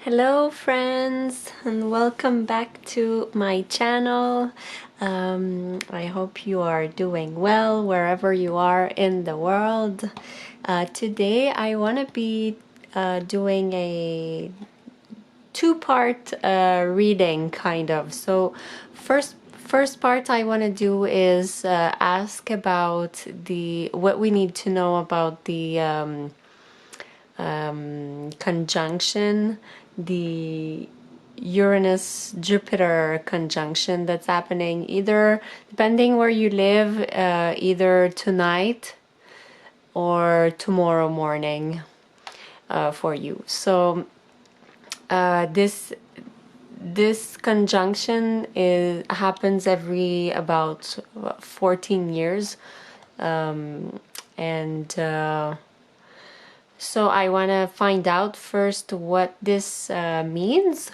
Hello friends, and welcome back to my channel. I hope you are doing well wherever you are in the world. Today I want to be doing a two-part reading, kind of. So first part I want to do is ask about what we need to know about the conjunction, the Uranus-Jupiter conjunction that's happening either, depending where you live, either tonight or tomorrow morning for you. So this conjunction happens every about 14 years, and so I want to find out first what this means,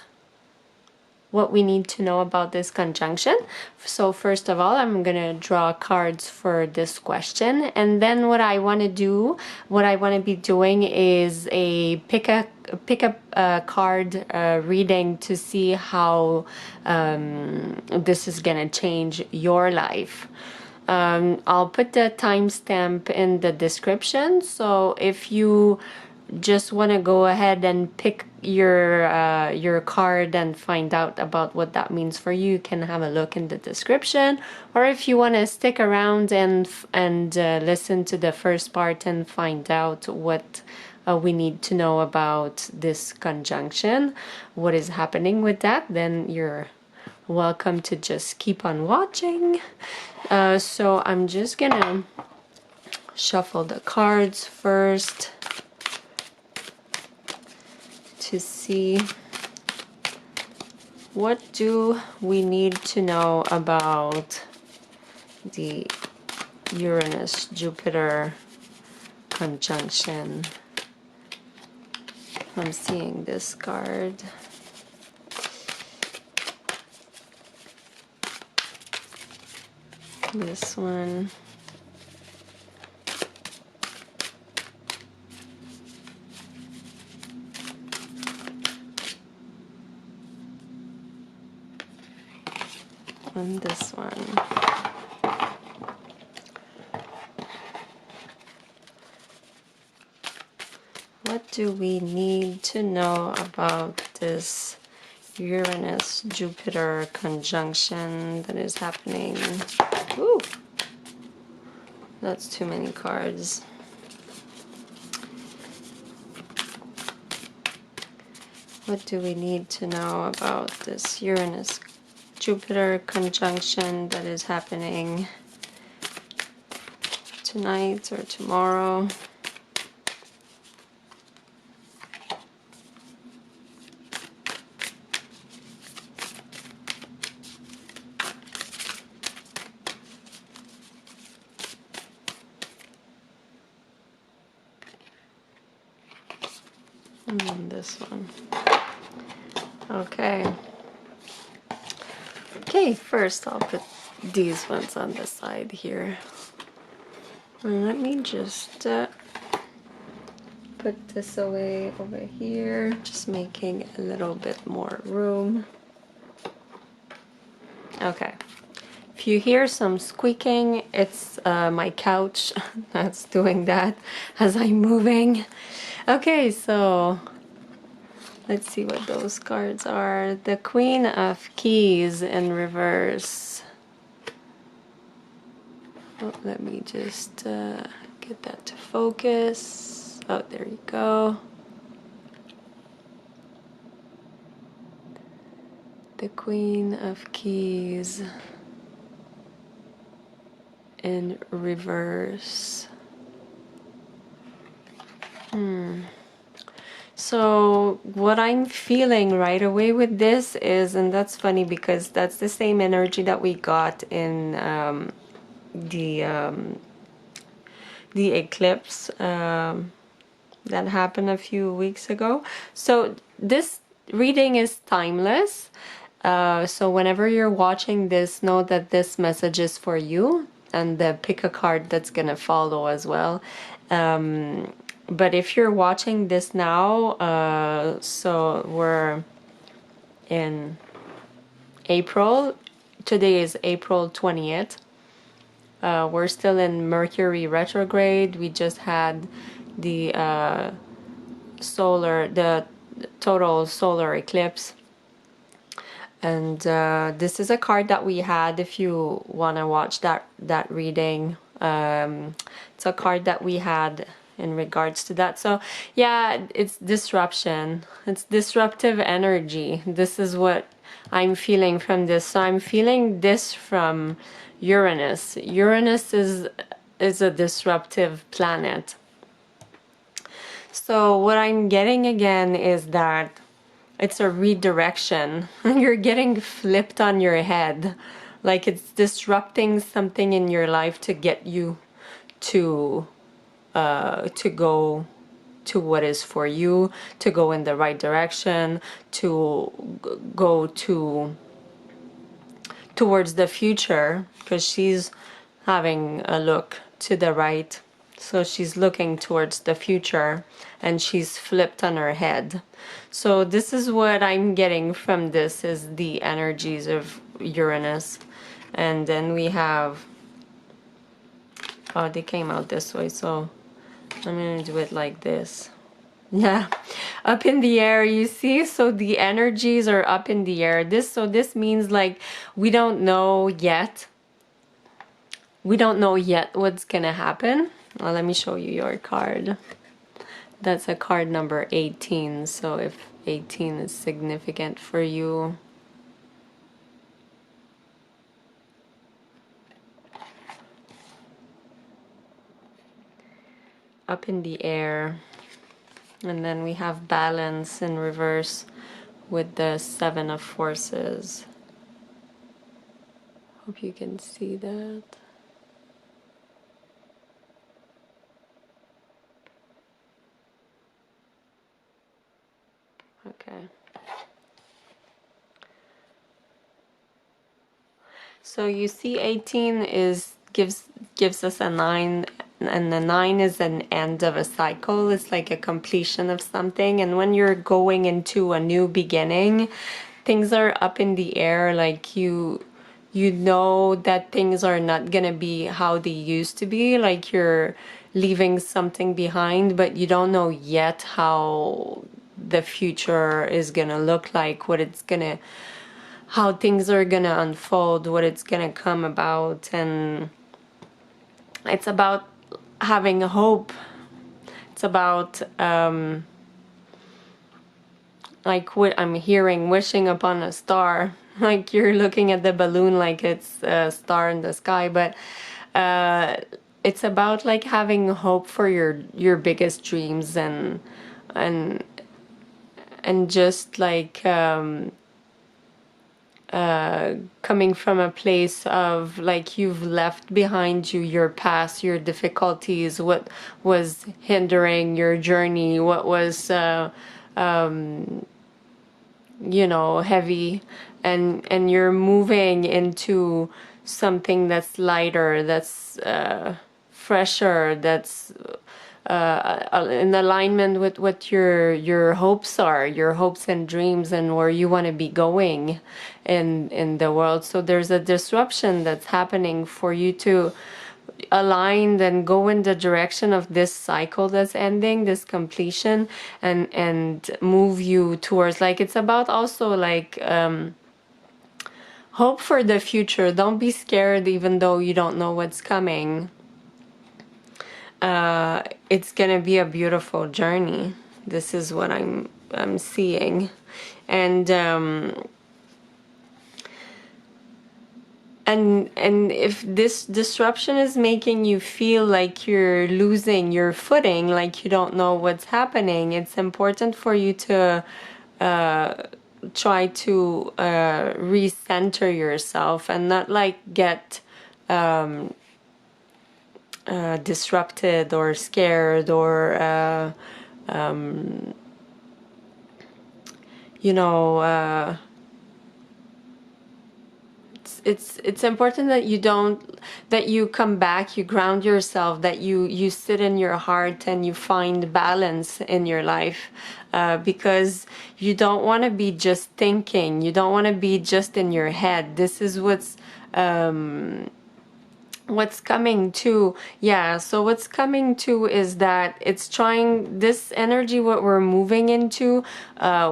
what we need to know about this conjunction. So first of all, I'm gonna draw cards for this question, and then what I want to be doing is pick a card reading to see how this is gonna change your life. I'll put the timestamp in the description, so if you just want to go ahead and pick your card and find out about what that means for you, you can have a look in the description. Or if you want to stick around and listen to the first part and find out what we need to know about this conjunction, what is happening with that, then you're welcome to just keep on watching. So I'm just gonna shuffle the cards first to see what do we need to know about the Uranus-Jupiter conjunction. I'm seeing this card. This one. And this one. What do we need to know about this Uranus-Jupiter conjunction that is happening? Ooh, that's too many cards. What do we need to know about this Uranus-Jupiter conjunction that is happening tonight or tomorrow? And then this one. Okay. Okay, first I'll put these ones on the side here. And let me just put this away over here, just making a little bit more room. Okay. If you hear some squeaking, it's my couch that's doing that as I'm moving. Okay, so let's see what those cards are. The Queen of Keys in reverse. Oh, let me just get that to focus. Oh, there you go. The Queen of Keys in reverse. So what I'm feeling right away with this is, and that's funny because that's the same energy that we got in the eclipse that happened a few weeks ago. So this reading is timeless. So whenever you're watching this, know that this message is for you, and pick a card that's gonna follow as well. but if you're watching this now, so we're in April. Today is April 20th. We're still in Mercury retrograde. We just had the the total solar eclipse. And this is a card that we had if you want to watch that reading. It's a card that we had in regards to that. So yeah, it's disruption. It's disruptive energy. This is what I'm feeling from this. So I'm feeling this from Uranus. Uranus is a disruptive planet. So what I'm getting again is that it's a redirection. You're getting flipped on your head. Like it's disrupting something in your life to get you to go to what is for you, to go in the right direction, to go towards the future, because she's having a look to the right. So she's looking towards the future and she's flipped on her head. So this is what I'm getting from this, is the energies of Uranus. And then we have, oh, they came out this way, so I'm gonna do it like this. Yeah, up in the air, you see? So the energies are up in the air. This means like we don't know yet. We don't know yet what's gonna happen. Well, let me show you your card. That's a card number 18. So if 18 is significant for you, up in the air. And then we have balance in reverse with the 7 of forces. Hope you can see that. Okay. So you see 18 is gives us a 9, and the 9 is an end of a cycle. It's like a completion of something. And when you're going into a new beginning, things are up in the air. Like you know that things are not gonna be how they used to be. Like you're leaving something behind, but you don't know yet how the future is gonna look like, what it's gonna, how things are gonna unfold, what it's gonna come about. And it's about having hope. It's about like what I'm hearing, wishing upon a star. Like you're looking at the balloon like it's a star in the sky, but it's about like having hope for your biggest dreams, and and just like coming from a place of like you've left behind you your past, your difficulties, what was hindering your journey, what was you know, heavy, and you're moving into something that's lighter, that's fresher, that's in alignment with what your hopes are, your hopes and dreams, and where you want to be going in the world. So there's a disruption that's happening for you to align and go in the direction of this cycle that's ending, this completion, and move you towards, like, it's about also like hope for the future. Don't be scared even though you don't know what's coming. It's gonna be a beautiful journey. This is what I'm seeing. And and if this disruption is making you feel like you're losing your footing, like you don't know what's happening, it's important for you to try to recenter yourself and not like get disrupted or scared or you know, it's important that you don't, that you come back, you ground yourself, that you sit in your heart and you find balance in your life, because you don't want to be just thinking, you don't want to be just in your head. This is what's coming to, yeah, so what's coming to is that it's trying, this energy, what we're moving into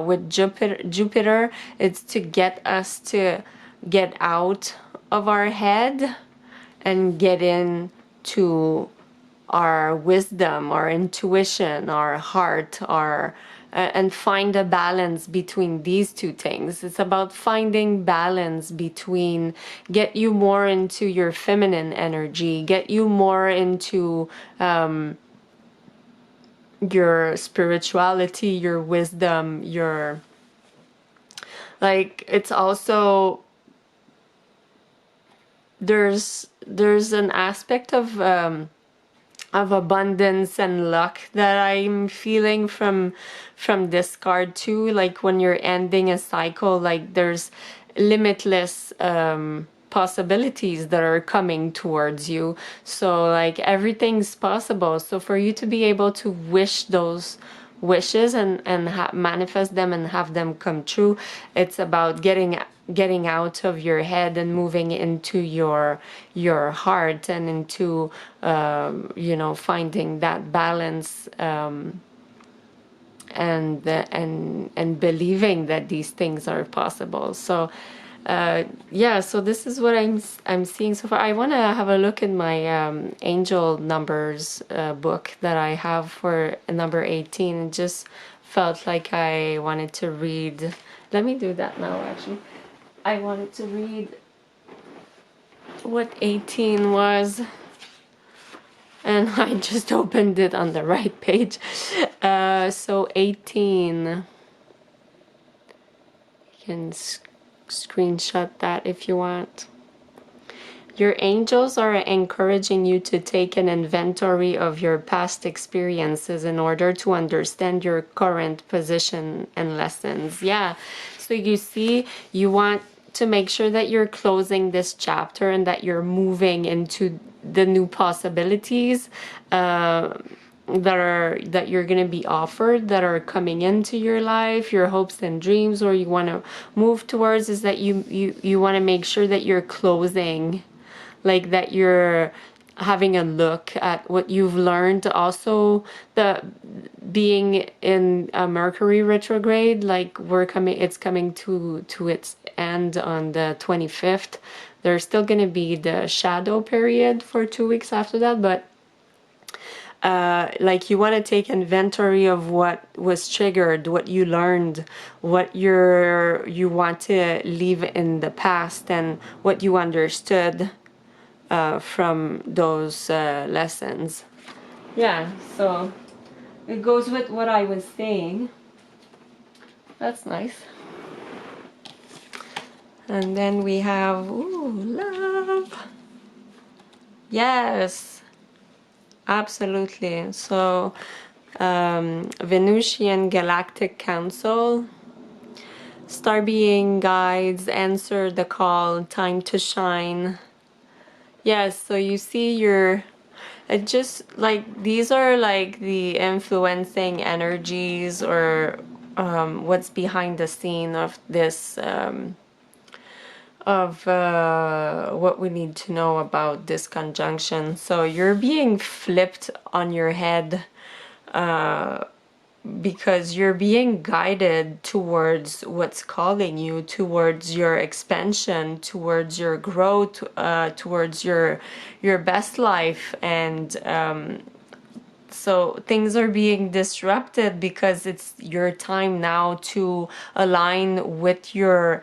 with Jupiter, it's to get us to get out of our head and get into our wisdom, our intuition, our heart, our and find a balance between these two things. It's about finding balance between, get you more into your feminine energy, get you more into your spirituality, your wisdom, your, like, it's also, there's an aspect of abundance and luck that I'm feeling from this card too. Like when you're ending a cycle, like there's limitless possibilities that are coming towards you. So like everything's possible. So for you to be able to wish those wishes and manifest them and have them come true, it's about getting out of your head and moving into your heart and into you know, finding that balance, and believing that these things are possible. So yeah, so this is what I'm seeing so far. I want to have a look in my angel numbers book that I have for number 18. It just felt like I wanted to read. Let me do that now, actually. I wanted to read what 18 was, and I just opened it on the right page. So 18, you can screenshot that if you want. Your angels are encouraging you to take an inventory of your past experiences in order to understand your current position and lessons. Yeah, so you see, you want to make sure that you're closing this chapter and that you're moving into the new possibilities that you're going to be offered, that are coming into your life, your hopes and dreams, or you want to move towards, is that you want to make sure that you're closing, like that you're having a look at what you've learned. Also, the being in a Mercury retrograde, like it's coming to its end on the 25th. There's still going to be the shadow period for 2 weeks after that, but like you want to take inventory of what was triggered, what you learned, what you want to leave in the past, and what you understood from those lessons. Yeah, so it goes with what I was saying. That's nice. And then we have, ooh, love. Yes, absolutely. So Venusian Galactic Council, star being guides, answer the call, time to shine. Yes, so you see it just like, these are like the influencing energies, or what's behind the scene of this, of what we need to know about this conjunction. So you're being flipped on your head because you're being guided towards what's calling you, towards your expansion, towards your growth, towards your best life. And so things are being disrupted because it's your time now to align with your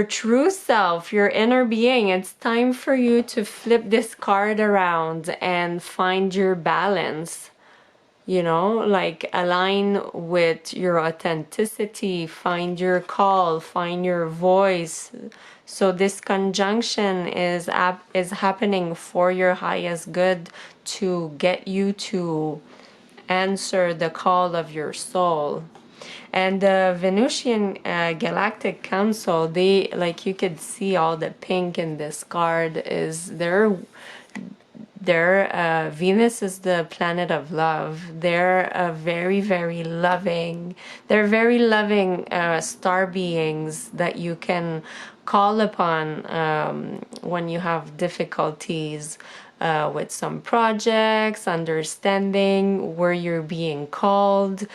true self, your inner being. It's time for you to flip this card around and find your balance, you know, like align with your authenticity, find your call, find your voice. So this conjunction is happening for your highest good, to get you to answer the call of your soul. And the Venusian Galactic Council, they, like, you could see all the pink in this card is their Venus is the planet of love. They're a very, very loving, they're very loving star beings that you can call upon when you have difficulties with some projects, understanding where you're being called.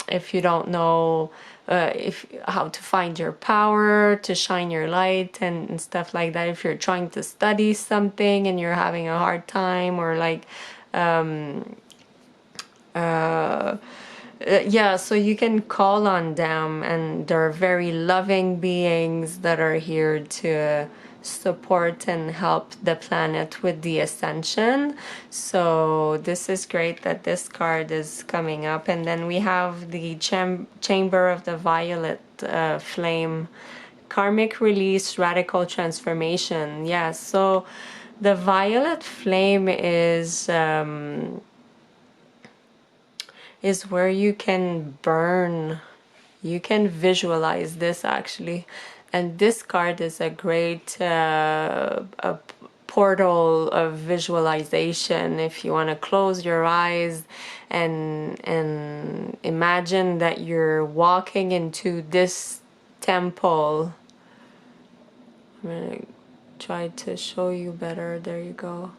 If you don't know if how to find your power, to shine your light and stuff like that, if you're trying to study something and you're having a hard time, or like yeah, so you can call on them, and they're very loving beings that are here to support and help the planet with the ascension. So this is great that this card is coming up. And then we have the Chamber of the Violet Flame, karmic release, radical transformation. Yes, so the violet flame is where you can burn. You can visualize this actually, and this card is a great a portal of visualization. If you want to close your eyes and imagine that you're walking into this temple. I'm gonna try to show you better. There you go.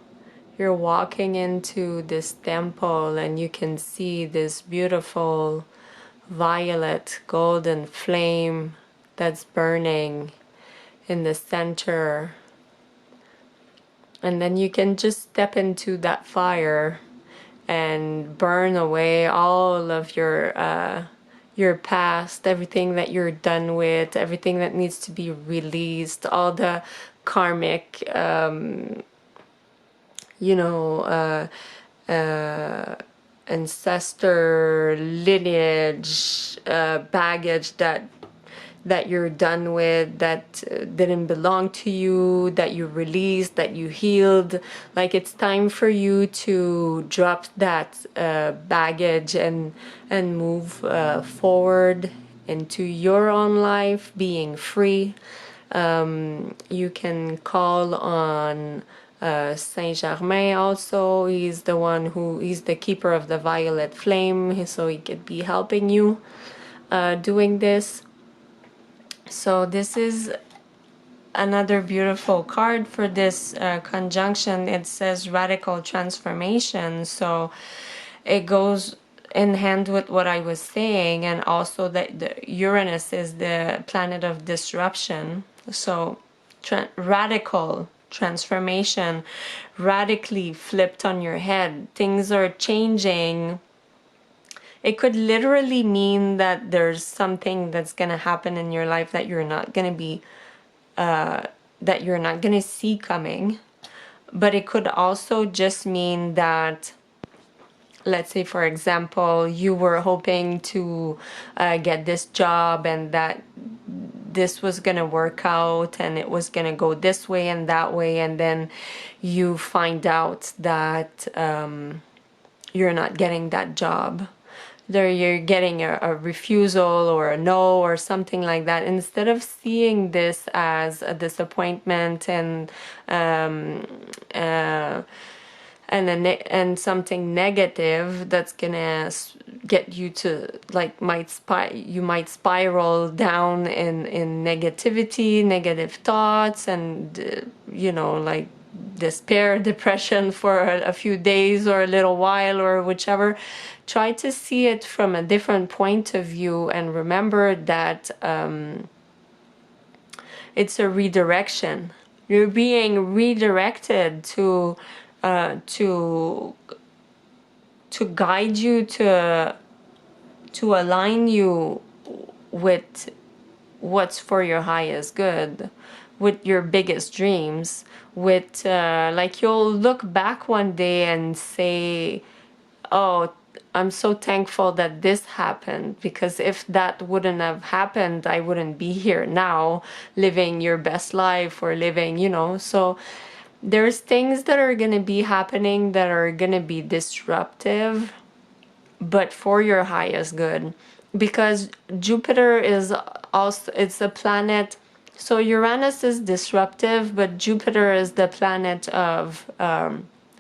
You're walking into this temple and you can see this beautiful violet golden flame that's burning in the center, and then you can just step into that fire and burn away all of your past, everything that you're done with, everything that needs to be released, all the karmic ancestor lineage baggage that you're done with, that didn't belong to you, that you released, that you healed. Like, it's time for you to drop that baggage and move forward into your own life, being free. You can call on Saint Germain also. He's the keeper of the violet flame, so he could be helping you doing this. So this is another beautiful card for this conjunction. It says radical transformation, so it goes in hand with what I was saying, and also that the Uranus is the planet of disruption. So radical transformation, radically flipped on your head. Things are changing. It could literally mean that there's something that's going to happen in your life that you're not going to be that you're not going to see coming. But it could also just mean that, let's say, for example, you were hoping to get this job, and that this was going to work out and it was going to go this way and that way, and then you find out that you're not getting that job. There you're getting a refusal or a no or something like that. Instead of seeing this as a disappointment and something negative that's gonna get you to, like, you might spiral down in negativity, negative thoughts, and like despair, depression for a few days or a little while or whichever. Try to see it from a different point of view, and remember that it's a redirection. You're being redirected to guide you, to align you with what's for your highest good, with your biggest dreams, with like, you'll look back one day and say, oh, I'm so thankful that this happened, because if that wouldn't have happened, I wouldn't be here now living your best life, or living, so there's things that are going to be happening that are going to be disruptive, but for your highest good. Because Jupiter is also, it's a planet, so Uranus is disruptive, but Jupiter is the planet of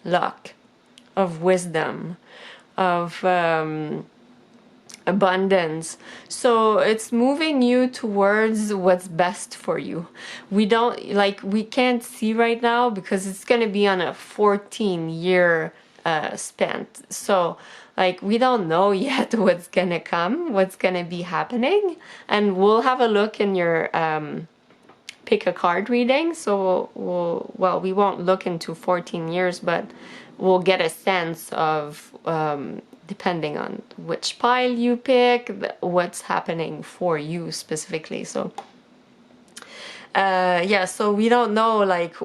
luck, of wisdom, of abundance. So it's moving you towards what's best for you. We don't, like, we can't see right now because it's going to be on a 14-year span. So like, we don't know yet what's going to come, what's going to be happening. And we'll have a look in your pick a card reading. So well, we won't look into 14 years, but we'll get a sense of depending on which pile you pick, what's happening for you specifically. So yeah, so we don't know like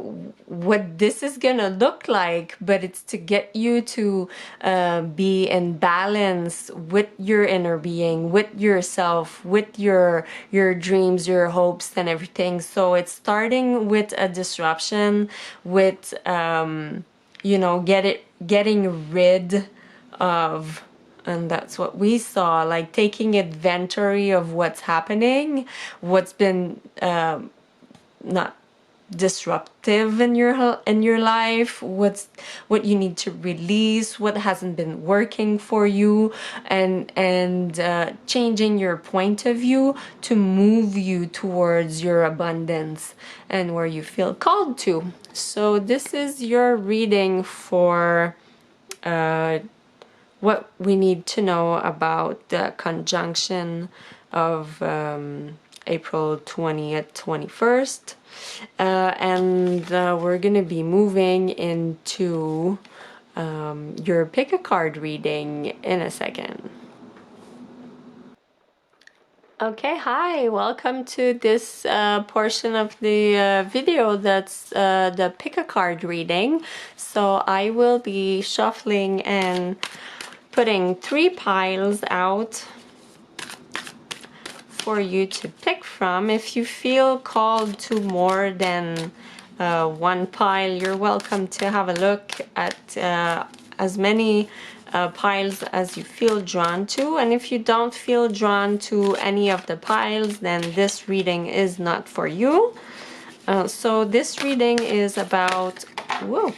what this is gonna look like, but it's to get you to be in balance with your inner being, with yourself, with your dreams, your hopes and everything. So it's starting with a disruption, with you know, getting rid of, and that's what we saw, like taking inventory of what's happening, what's been not disruptive in your life, what you need to release, what hasn't been working for you, and changing your point of view to move you towards your abundance and where you feel called to. So this is your reading for what we need to know about the conjunction of April 20th, 21st. And we're going to be moving into your pick a card reading in a second. Okay, hi, welcome to this portion of the video that's the pick a card reading. So I will be shuffling and putting 3 piles out for you to pick from. If you feel called to more than 1 pile, you're welcome to have a look at as many piles as you feel drawn to. And if you don't feel drawn to any of the piles, then this reading is not for you. So this reading is about, whoa,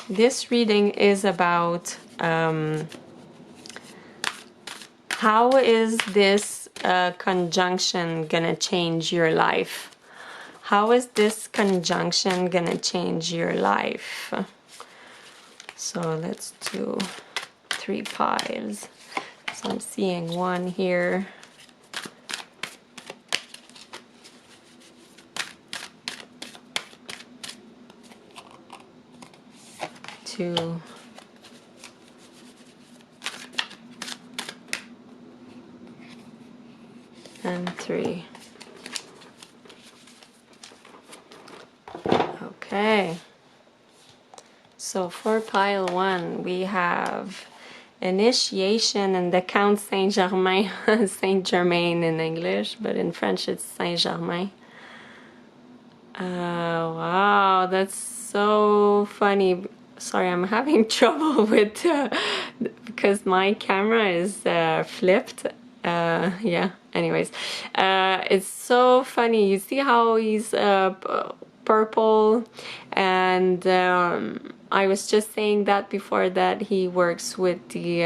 this reading is about how is this conjunction gonna change your life? How is this conjunction gonna change your life? So let's do 3 piles. So I'm seeing 1 here. 2. And 3. Okay. So for pile 1, we have initiation in the Count Saint-Germain, Saint-Germain in English, but in French it's Saint-Germain. Wow, that's so funny. Sorry, I'm having trouble with because my camera is flipped. Yeah, anyways, it's so funny. You see how he's purple, and I was just saying that before, that he works with the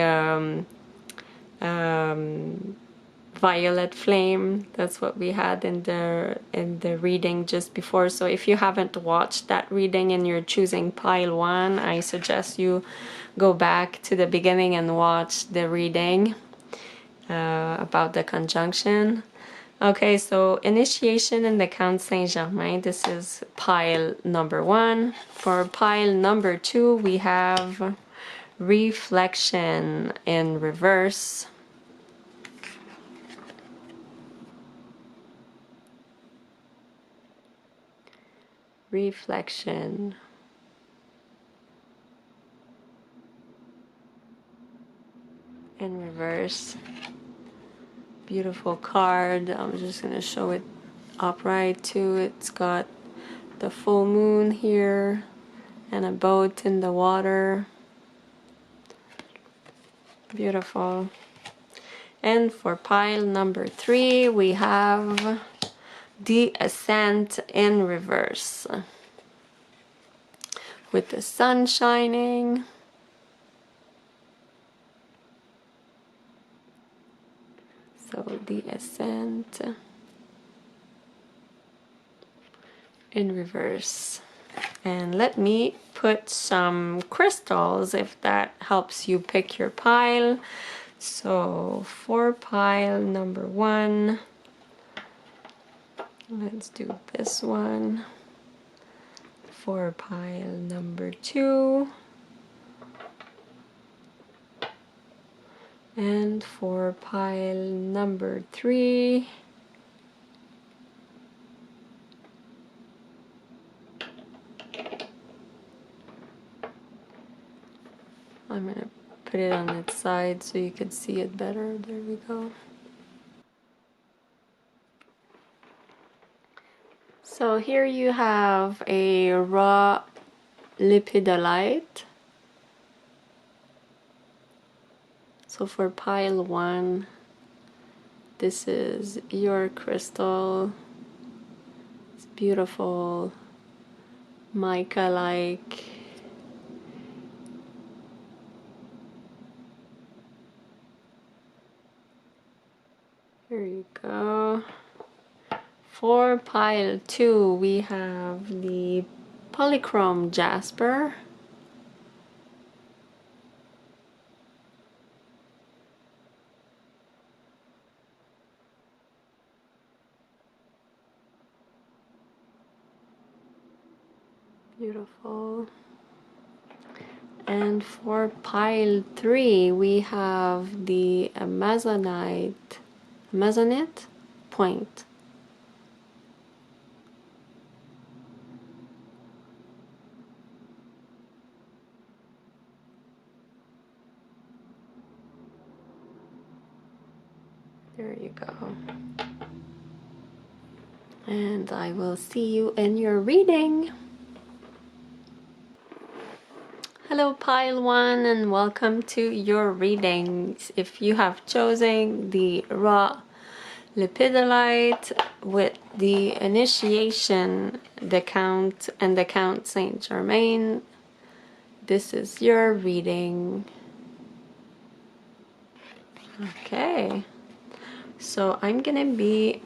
violet flame. That's what we had in the reading just before. So if you haven't watched that reading and you're choosing pile 1, I suggest you go back to the beginning and watch the reading about the conjunction. Okay, so initiation in the Count Saint-Germain, this is pile number 1. For pile number 2, we have reflection in reverse. Reflection. In reverse. Beautiful card. I'm just going to show it upright too. It's got the full moon here and a boat in the water. Beautiful. And for pile number 3, we have the Ascent in reverse. With the sun shining. So the Ascent in reverse. And let me put some crystals if that helps you pick your pile. So for pile number 1, let's do this one. For pile number 2, and for pile number 3, I'm going to put it on its side so you can see it better. There we go. So here you have a raw lepidolite. So for pile 1, this is your crystal. It's beautiful, mica-like. Here you go. For pile 2, we have the polychrome jasper. Beautiful. And for pile 3, we have the Amazonite point. There you go. And I will see you in your reading. Hello pile 1 and welcome to your readings. If you have chosen the raw lepidolite with the initiation, the Count and the Count Saint Germain, this is your reading. Okay, so I'm gonna be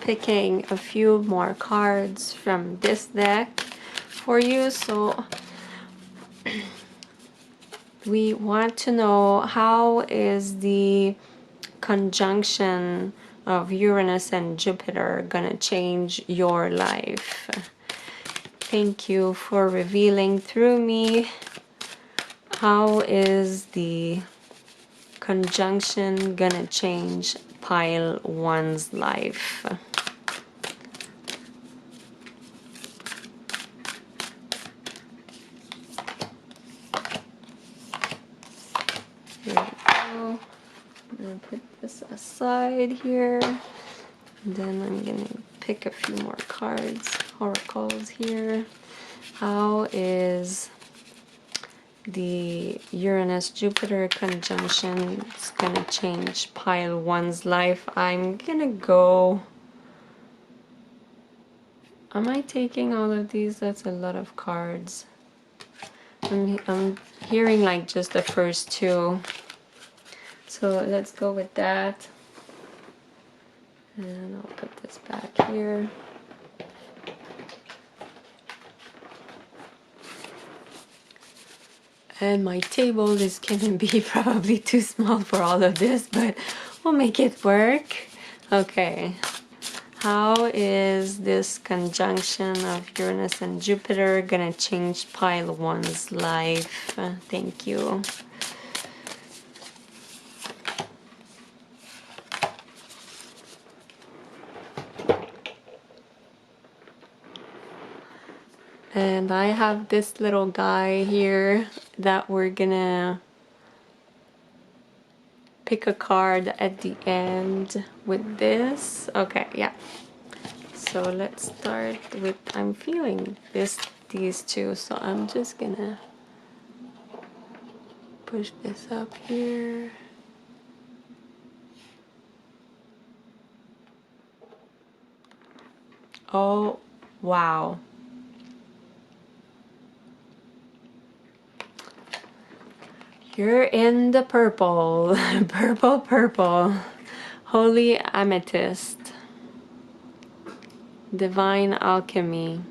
picking a few more cards from this deck for you. So we want to know, how is the conjunction of Uranus and Jupiter gonna change your life? Thank you for revealing through me. How is the conjunction gonna change pile 1's life? Here we go. I'm gonna put this aside here, and then I'm gonna pick a few more cards, oracles here. How is the Uranus-Jupiter conjunction gonna change pile 1's life? I'm gonna go... Am I taking all of these? That's a lot of cards. I'm hearing like just the first 2. So let's go with that. And I'll put this back here. And my table is gonna be probably too small for all of this, but we'll make it work. Okay. How is this conjunction of Uranus and Jupiter gonna change pile 1's life? Thank you. And I have this little guy here that we're gonna pick a card at the end with this. Okay, yeah. So let's start with, I'm feeling these 2, so I'm just gonna push this up here. Oh, wow. You're in the purple. Purple, purple. Holy amethyst. Divine alchemy.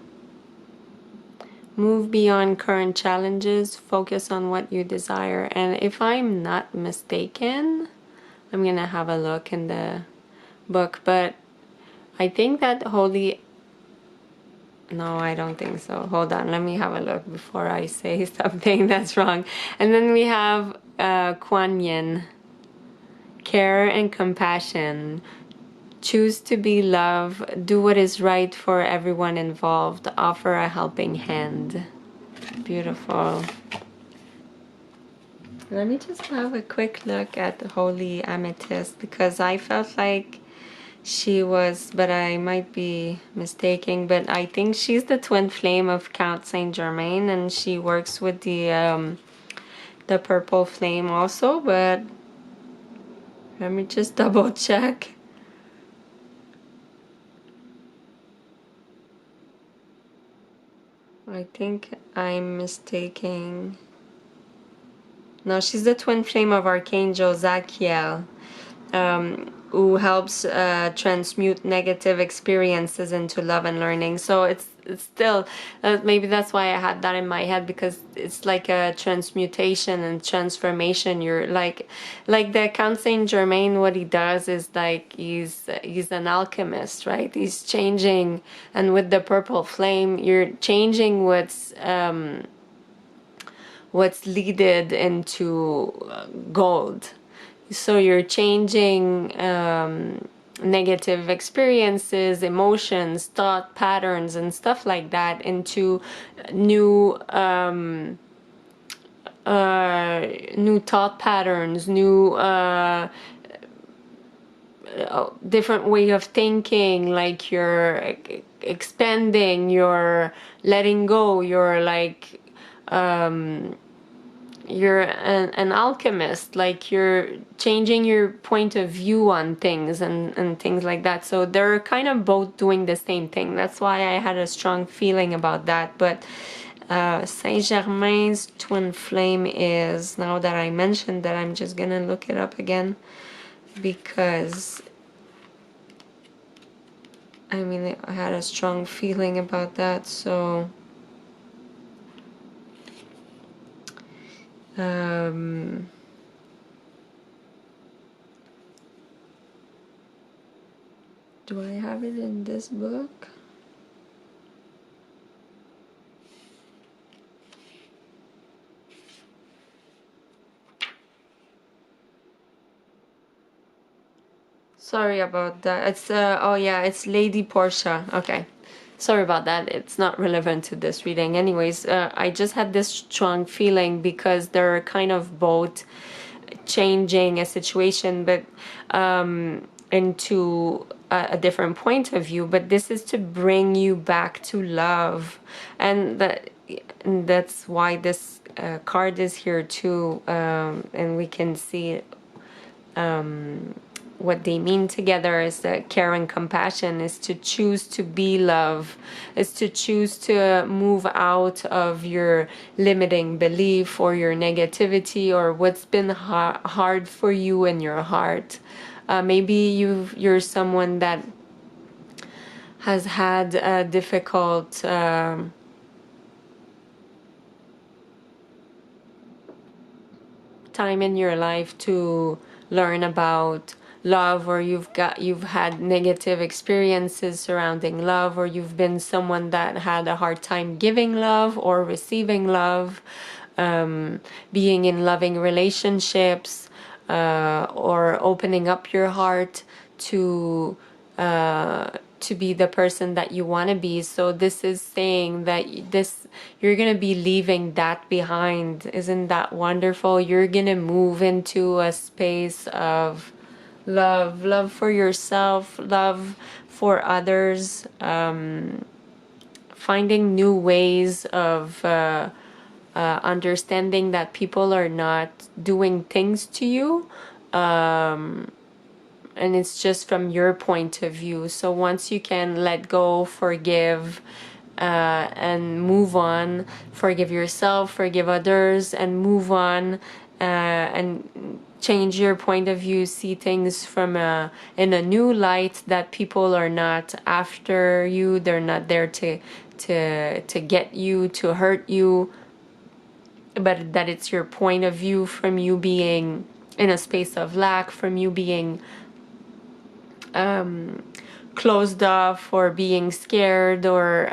Move beyond current challenges. Focus on what you desire. And if I'm not mistaken, I'm gonna have a look in the book, but I think that holy... No, I don't think so. Hold on, let me have a look before I say something that's wrong. And then we have Kuan Yin. Care and compassion. Choose to be love. Do what is right for everyone involved. Offer a helping hand. Beautiful. Let me just have a quick look at the Holy Amethyst, because I felt like she was, but I might be mistaken, but I think she's the twin flame of Count Saint Germain, and she works with the purple flame also, but let me just double check. I think I'm mistaken. No, she's the twin flame of Archangel Zachiel, who helps transmute negative experiences into love and learning. So it's still, maybe that's why I had that in my head, because it's like a transmutation and transformation. You're like the Count Saint Germain, what he does is like he's an alchemist, right? He's changing, and with the purple flame, you're changing what's leaded into gold. So you're changing negative experiences, emotions, thought patterns, and stuff like that into new new thought patterns, new different way of thinking. Like you're expanding, you're letting go, you're like you're an alchemist, like you're changing your point of view on things and things like that. So they're kind of both doing the same thing. That's why I had a strong feeling about that. But Saint Germain's twin flame is, now that I mentioned that, I'm just gonna look it up again, because I mean I had a strong feeling about that. So do I have it in this book? Sorry about that. It's oh yeah, it's Lady Portia. Okay. Sorry about that. It's not relevant to this reading. Anyways, I just had this strong feeling because they're kind of both changing a situation, but into a different point of view. But this is to bring you back to love, and that's why this card is here too, and we can see what they mean together is that care and compassion is to choose to be love, is to choose to move out of your limiting belief or your negativity or what's been hard for you in your heart. Maybe you're someone that has had a difficult time in your life to learn about love, or you've had negative experiences surrounding love, or you've been someone that had a hard time giving love or receiving love, being in loving relationships, or opening up your heart to be the person that you want to be. So this is saying that you're gonna be leaving that behind. Isn't that wonderful? You're gonna move into a space of love for yourself, love for others, finding new ways of understanding that people are not doing things to you, and it's just from your point of view. So once you can let go, forgive, and move on, forgive yourself, forgive others, and move on, and change your point of view, see things from in a new light, that people are not after you, they're not there to get you, to hurt you, but that it's your point of view from you being in a space of lack, from you being closed off, or being scared, or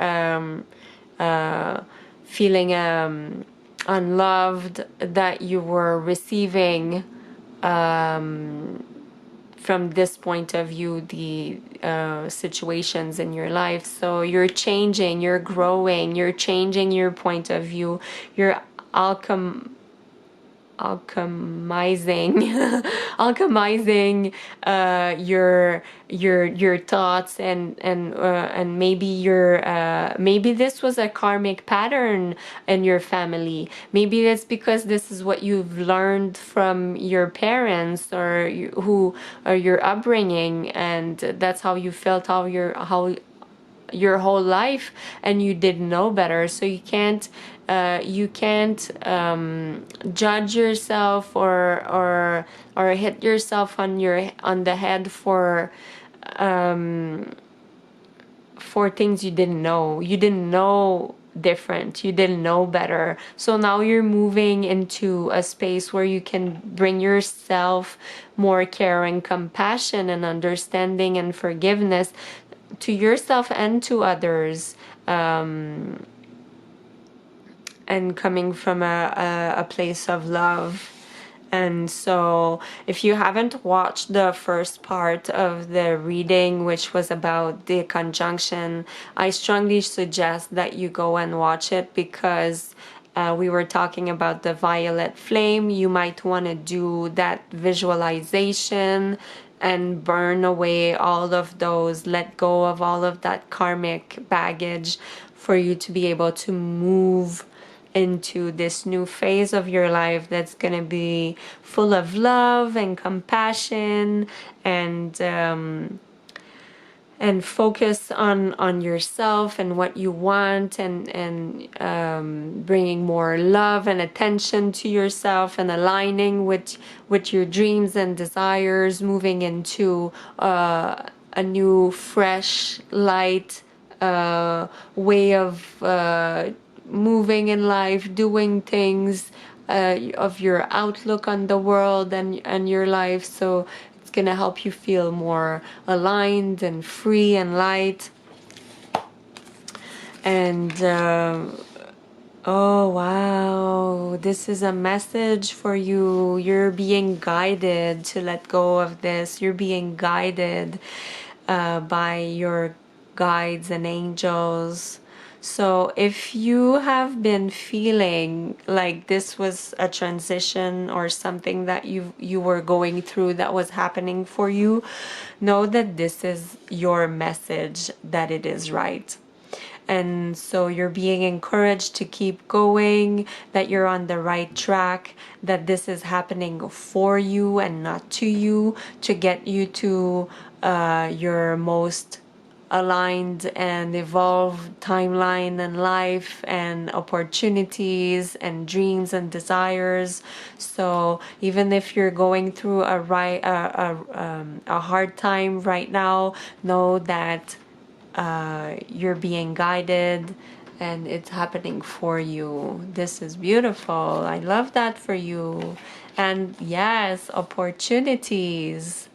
feeling unloved, that you were receiving from this point of view the situations in your life. So you're changing, you're growing, you're changing your point of view, you're alchemizing alchemizing your thoughts, and maybe maybe this was a karmic pattern in your family. Maybe that's because this is what you've learned from your parents, or your upbringing, and that's how you felt how your whole life, and you didn't know better. So you can't judge yourself, or hit yourself on the head for things you didn't know. You didn't know different, you didn't know better. So now you're moving into a space where you can bring yourself more care and compassion and understanding and forgiveness to yourself and to others, and coming from a place of love. And so if you haven't watched the first part of the reading, which was about the conjunction, I strongly suggest that you go and watch it, because we were talking about the violet flame. You might want to do that visualization and burn away all of those, let go of all of that karmic baggage, for you to be able to move into this new phase of your life that's going to be full of love and compassion, and focus on yourself and what you want, and bringing more love and attention to yourself, and aligning with your dreams and desires, moving into a new fresh light way of moving in life, doing things, of your outlook on the world and your life. So it's gonna help you feel more aligned and free and light. And oh wow, this is a message for you. You're being guided to let go of this. You're being guided by your guides and angels. So if you have been feeling like this was a transition, or something that you were going through that was happening for you, know that this is your message, that it is right. And so you're being encouraged to keep going, that you're on the right track, that this is happening for you and not to you, to get you to your most aligned and evolved timeline in life, and opportunities and dreams and desires. So even if you're going through a hard time right now, know that you're being guided, and it's happening for you. This is beautiful. I love that for you. And yes, opportunities.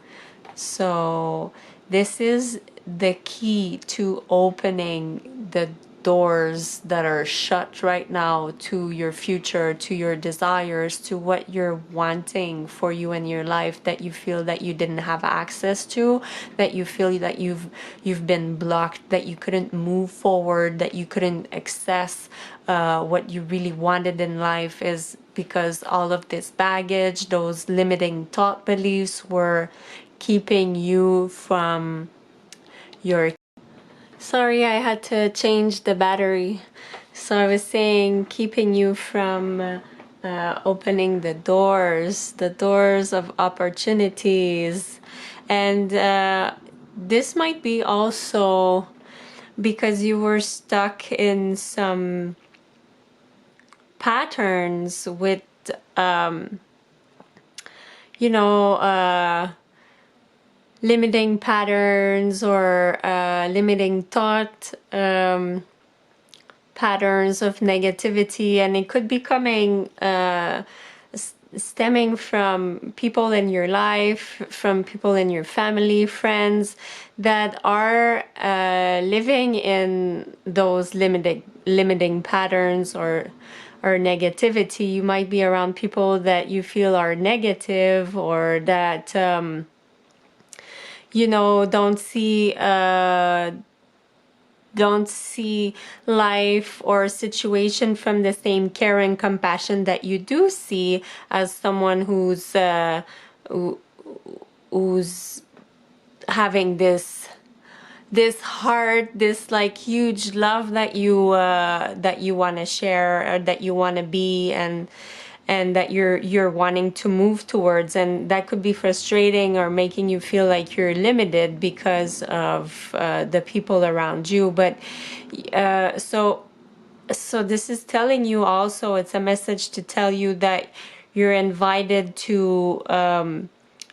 So this is the key to opening the doors that are shut right now to your future, to your desires, to what you're wanting for you in your life, that you feel that you didn't have access to, that you feel that you've been blocked, that you couldn't move forward, that you couldn't access what you really wanted in life, is because all of this baggage, those limiting thought beliefs, were keeping you from your... Sorry, I had to change the battery. So I was saying, keeping you from opening the doors of opportunities. And this might be also because you were stuck in some patterns with, you know, limiting patterns or limiting thought. Patterns of negativity, and it could be coming stemming from people in your life, from people in your family, friends that are living in those limiting patterns or negativity. You might be around people that you feel are negative, or that you know, don't see life or situation from the same care and compassion that you do see as someone who's having this heart, this like huge love that you want to share, or that you want to be, and that you're wanting to move towards. And that could be frustrating or making you feel like you're limited because of the people around you. But so this is telling you also, it's a message to tell you that you're invited to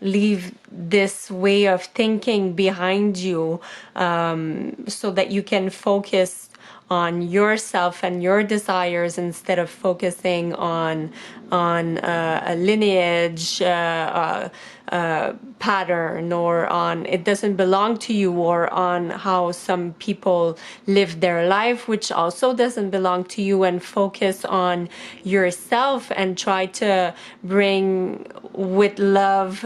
leave this way of thinking behind you, so that you can focus on yourself and your desires, instead of focusing on a lineage pattern, or on it doesn't belong to you, or on how some people live their life, which also doesn't belong to you. And focus on yourself and try to bring with love,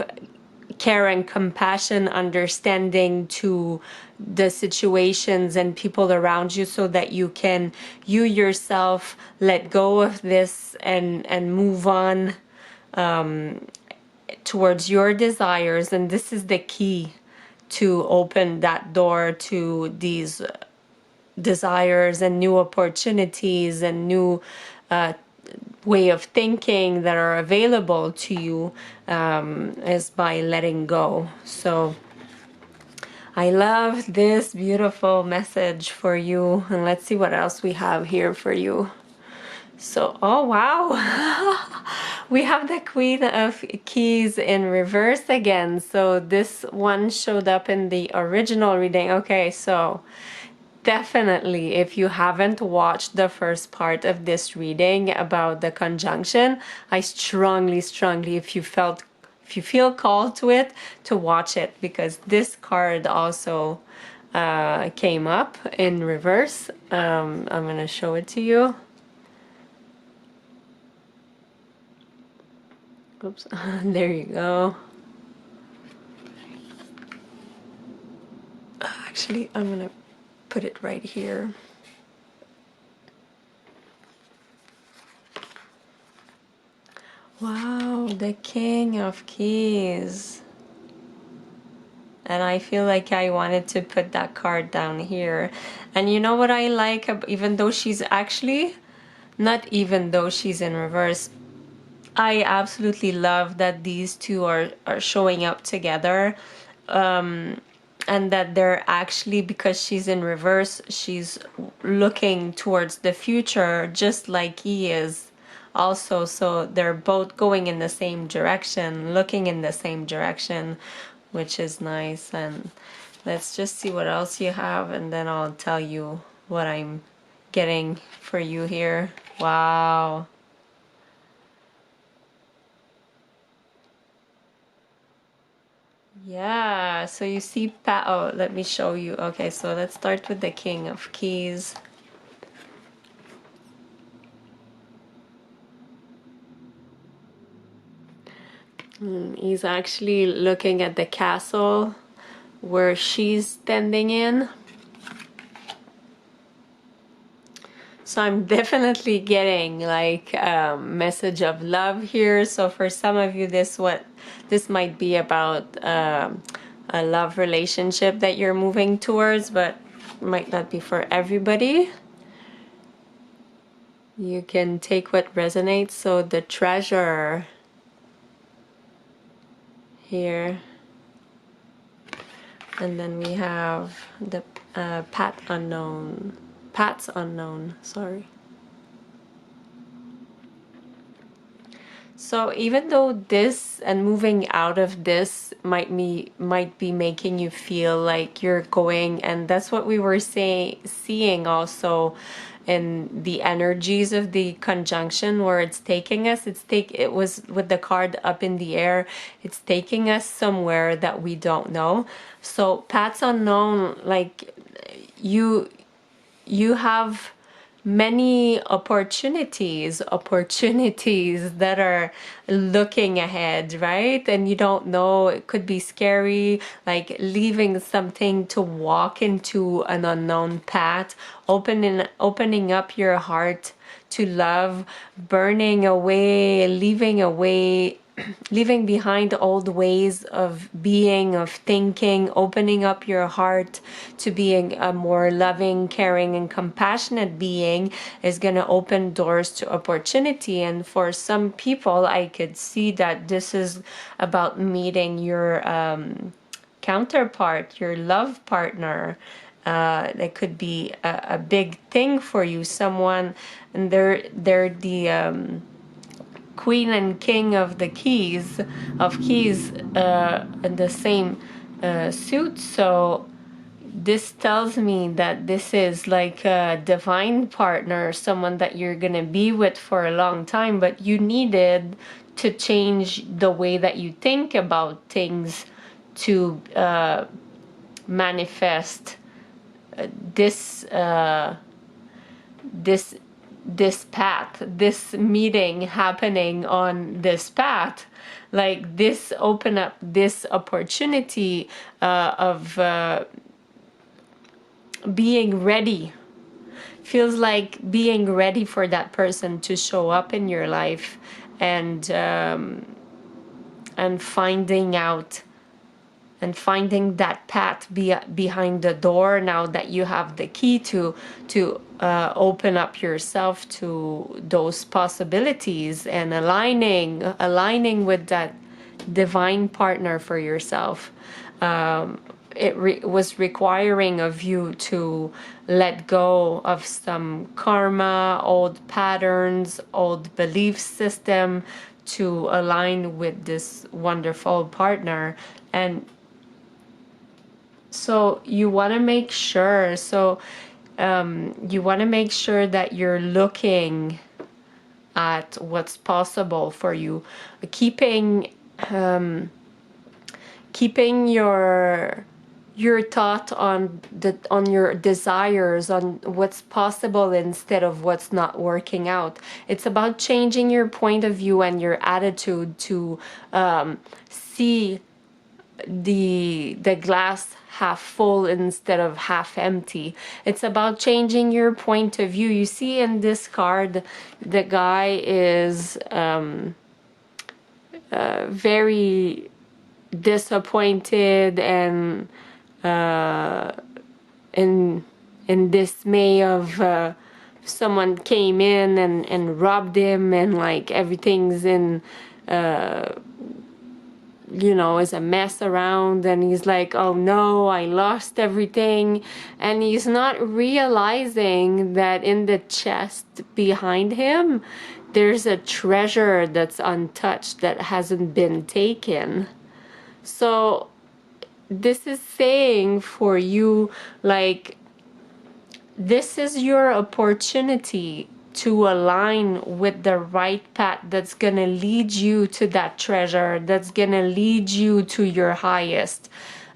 care and compassion, understanding to the situations and people around you, so that you yourself let go of this and move on towards your desires. And this is the key to open that door to these desires and new opportunities and new way of thinking that are available to you, is by letting go. So I love this beautiful message for you. And let's see what else we have here for you. So, oh wow, we have the Queen of Keys in reverse again. So this one showed up in the original reading. Okay, so definitely, if you haven't watched the first part of this reading about the conjunction, I strongly, if you feel called to it, to watch it, because this card also came up in reverse. I'm gonna show it to you. Oops, there you go. Actually, I'm gonna put it right here. Wow, the King of Keys. And I feel like I wanted to put that card down here. And you know what I like, even though she's actually, not even though she's in reverse, I absolutely love that these two are showing up together. And that they're actually, because she's in reverse, she's looking towards the future just like he is also. So they're both going in the same direction, looking in the same direction, which is nice. And let's just see what else you have, and then I'll tell you what I'm getting for you here. Wow. Yeah, so you see, oh, let me show you. Okay, so let's start with the King of Keys. He's actually looking at the castle where she's standing in. So I'm definitely getting like a message of love here. So for some of you, this might be about a love relationship that you're moving towards, but might not be for everybody. You can take what resonates. So the treasure here, and then we have the Pat's unknown, sorry. So even though this and moving out of this might be making you feel like you're going, and that's what we were seeing also in the energies of the conjunction, where it's taking us, it was with the card up in the air, it's taking us somewhere that we don't know. So Pat's unknown, like you have many opportunities that are looking ahead, right? And you don't know, it could be scary, like leaving something to walk into an unknown path, opening up your heart to love, burning away, leaving behind old ways of being, of thinking, opening up your heart to being a more loving, caring, and compassionate being is going to open doors to opportunity. And for some people, I could see that this is about meeting your counterpart, your love partner. That could be a big thing for you. Someone, and they're the queen and king of the keys in the same suit. So this tells me that this is like a divine partner, someone that you're gonna be with for a long time, but you needed to change the way that you think about things to manifest this this path, this meeting happening on this path. Like this open up this opportunity of being ready. Feels like being ready for that person to show up in your life, and finding out and finding that path behind the door, now that you have the key to open up yourself to those possibilities, and aligning with that divine partner for yourself. It was requiring of you to let go of some karma, old patterns, old belief system, to align with this wonderful partner. And so you want to make sure, that you're looking at what's possible for you, keeping your thought on your desires, on what's possible instead of what's not working out. It's about changing your point of view and your attitude to see the glass half full instead of half empty. It's about changing your point of view. You see in this card, the guy is very disappointed and in dismay of someone came in and robbed him, and like everything's in is a mess around, and he's like, oh no, I lost everything. And he's not realizing that in the chest behind him there's a treasure that's untouched, that hasn't been taken. So this is saying for you, like, this is your opportunity to align with the right path that's gonna lead you to that treasure, that's gonna lead you to your highest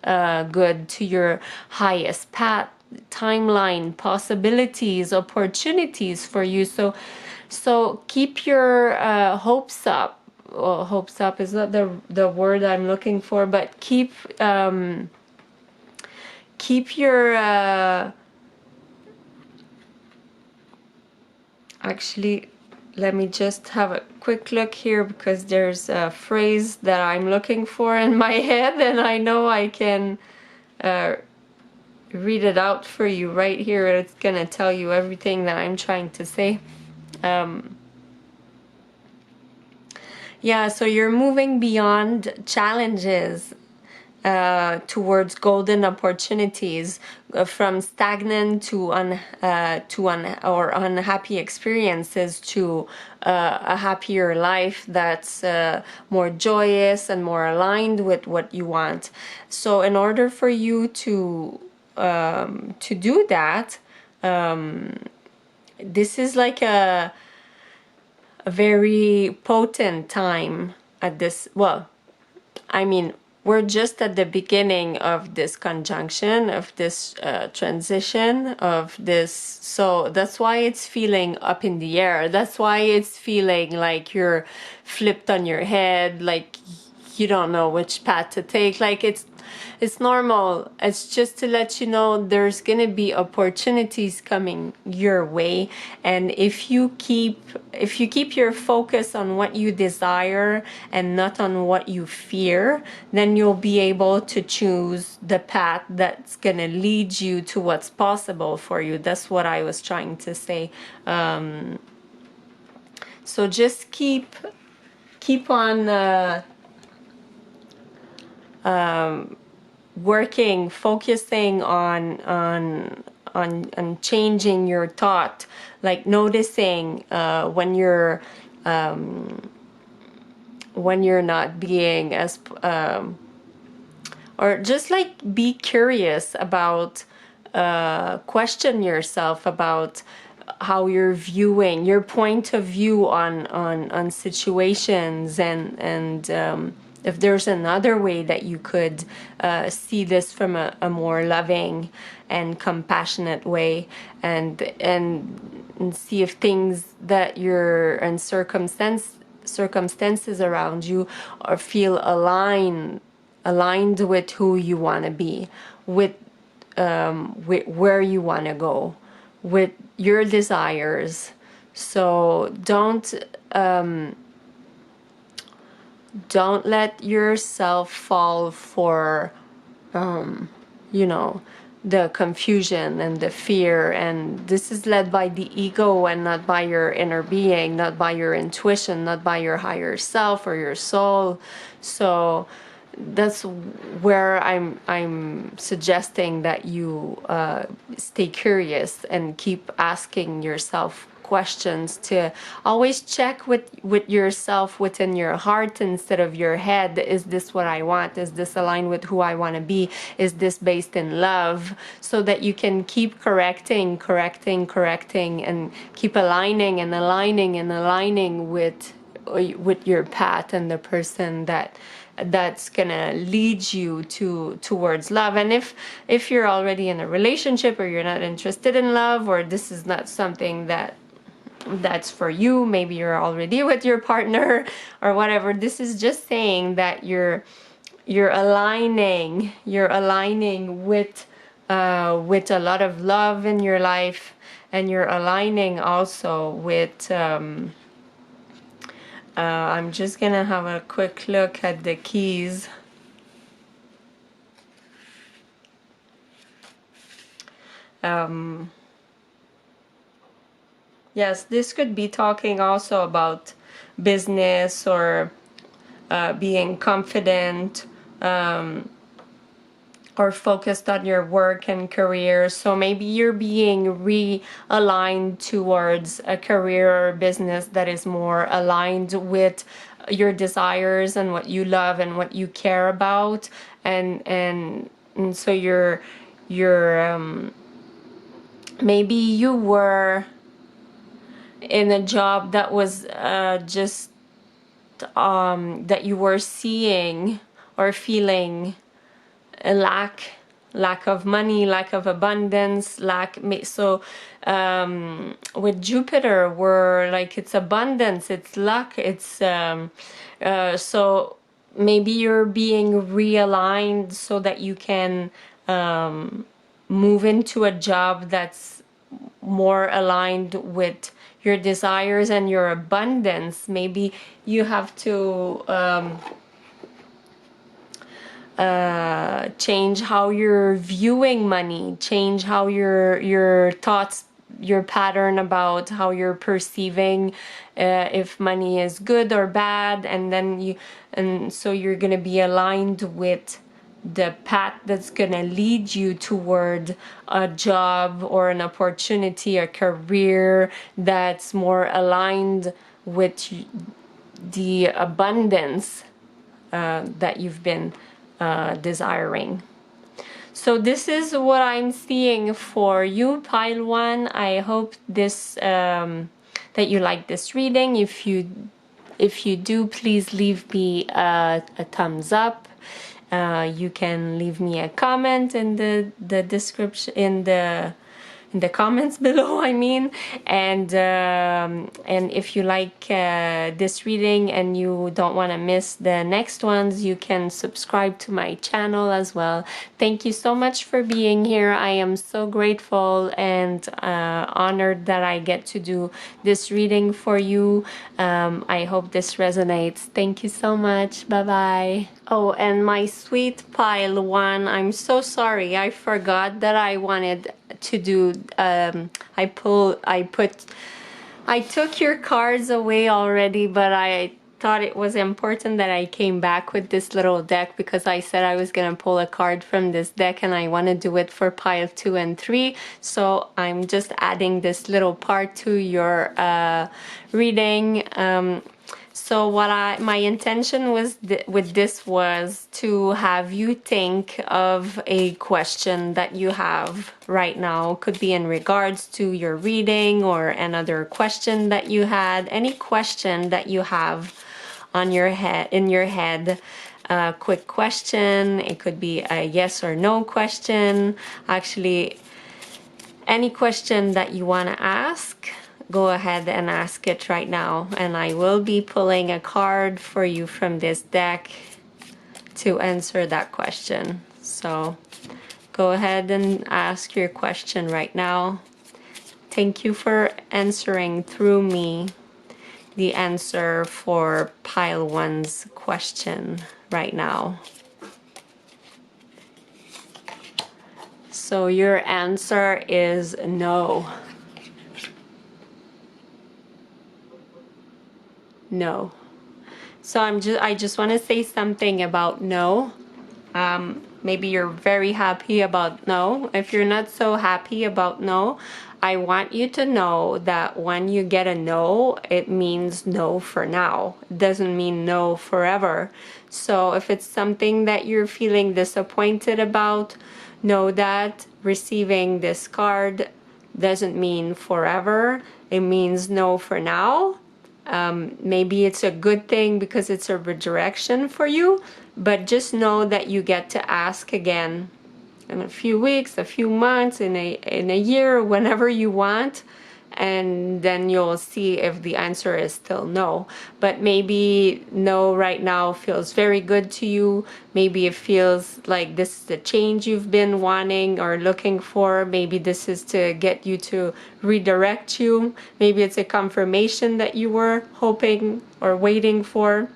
good, to your highest path, timeline, possibilities, opportunities for you. So keep your hopes up. Well, hopes up is not the word I'm looking for, but keep your actually, let me just have a quick look here, because there's a phrase that I'm looking for in my head, and I know I can read it out for you right here. It's gonna tell you everything that I'm trying to say. Yeah, so you're moving beyond challenges towards golden opportunities, from stagnant to or unhappy experiences to a happier life that's more joyous and more aligned with what you want. So in order for you to do that, this is like a very potent time at this, well, I mean, we're just at the beginning of this conjunction, of this transition, of this. So that's why it's feeling up in the air. That's why it's feeling like you're flipped on your head, like you don't know which path to take. Like it's normal. It's just to let you know there's gonna be opportunities coming your way, and if you keep your focus on what you desire and not on what you fear, then you'll be able to choose the path that's gonna lead you to what's possible for you. That's what I was trying to say. So just keep on working, focusing on changing your thought, like noticing when you're not being as or just like be curious about, question yourself about how you're viewing your point of view on situations, and if there's another way that you could see this from a more loving and compassionate way, and see if things that you're in circumstances around you or feel aligned with who you want to be, with where you want to go, with your desires. So don't let yourself fall for the confusion and the fear, and this is led by the ego and not by your inner being, not by your intuition, not by your higher self or your soul. So that's where I'm suggesting that you stay curious and keep asking yourself questions, to always check with yourself within your heart instead of your head. Is this what I want? Is this aligned with who I want to be? Is this based in love? So that you can keep correcting, and keep aligning with your path and the person that's gonna lead you towards love. And if you're already in a relationship, or you're not interested in love, or this is not something that's for you, maybe you're already with your partner or whatever, this is just saying that you're aligning with a lot of love in your life, and you're aligning also with I'm just gonna have a quick look at the keys. Yes, this could be talking also about business, or being confident, or focused on your work and career. So maybe you're being realigned towards a career or business that is more aligned with your desires and what you love and what you care about, and so you're maybe you were in a job that was just that you were seeing or feeling a lack of money, lack of abundance, with Jupiter, we're like, it's abundance, it's luck, it's so maybe you're being realigned so that you can move into a job that's more aligned with your desires and your abundance. Maybe you have to change how you're viewing money, change how your thoughts your pattern about how you're perceiving if money is good or bad, and so you're gonna be aligned with the path that's gonna lead you toward a job or an opportunity, a career that's more aligned with the abundance that you've been desiring. So this is what I'm seeing for you, pile one. I hope this that you like this reading. If you do, please leave me a thumbs up. You can leave me a comment in the description, in the comments below, I mean. And if you like this reading and you don't want to miss the next ones, you can subscribe to my channel as well. Thank you so much for being here. I am so grateful and honored that I get to do this reading for you. I hope this resonates. Thank you so much. Bye bye. Oh, and my sweet pile one, I'm so sorry. I forgot that I wanted to do I took your cards away already, but I thought it was important that I came back with this little deck because I said I was gonna pull a card from this deck and I want to do it for pile 2 and 3. So I'm just adding this little part to your reading. So my intention was with this was to have you think of a question that you have right now. Could be in regards to your reading or another question that you had. Any question that you have on your head, in your head. A quick question. It could be a yes or no question. Actually, any question that you want to ask, go ahead and ask it right now, and I will be pulling a card for you from this deck to answer that question. So go ahead and ask your question right now. Thank you for answering through me the answer for pile 1's question right now. So your answer is no. No. So I just want to say something about no. Maybe you're very happy about no. If you're not so happy about no, I want you to know that when you get a no, it means no for now. It doesn't mean no forever. So if it's something that you're feeling disappointed about, know that receiving this card doesn't mean forever. It means no for now. Maybe it's a good thing because it's a redirection for you, but just know that you get to ask again in a few weeks, a few months, in a year, whenever you want, and then you'll see if the answer is still no. But maybe no right now feels very good to you. Maybe it feels like this is the change you've been wanting or looking for. Maybe this is to get you to redirect you. Maybe it's a confirmation that you were hoping or waiting for.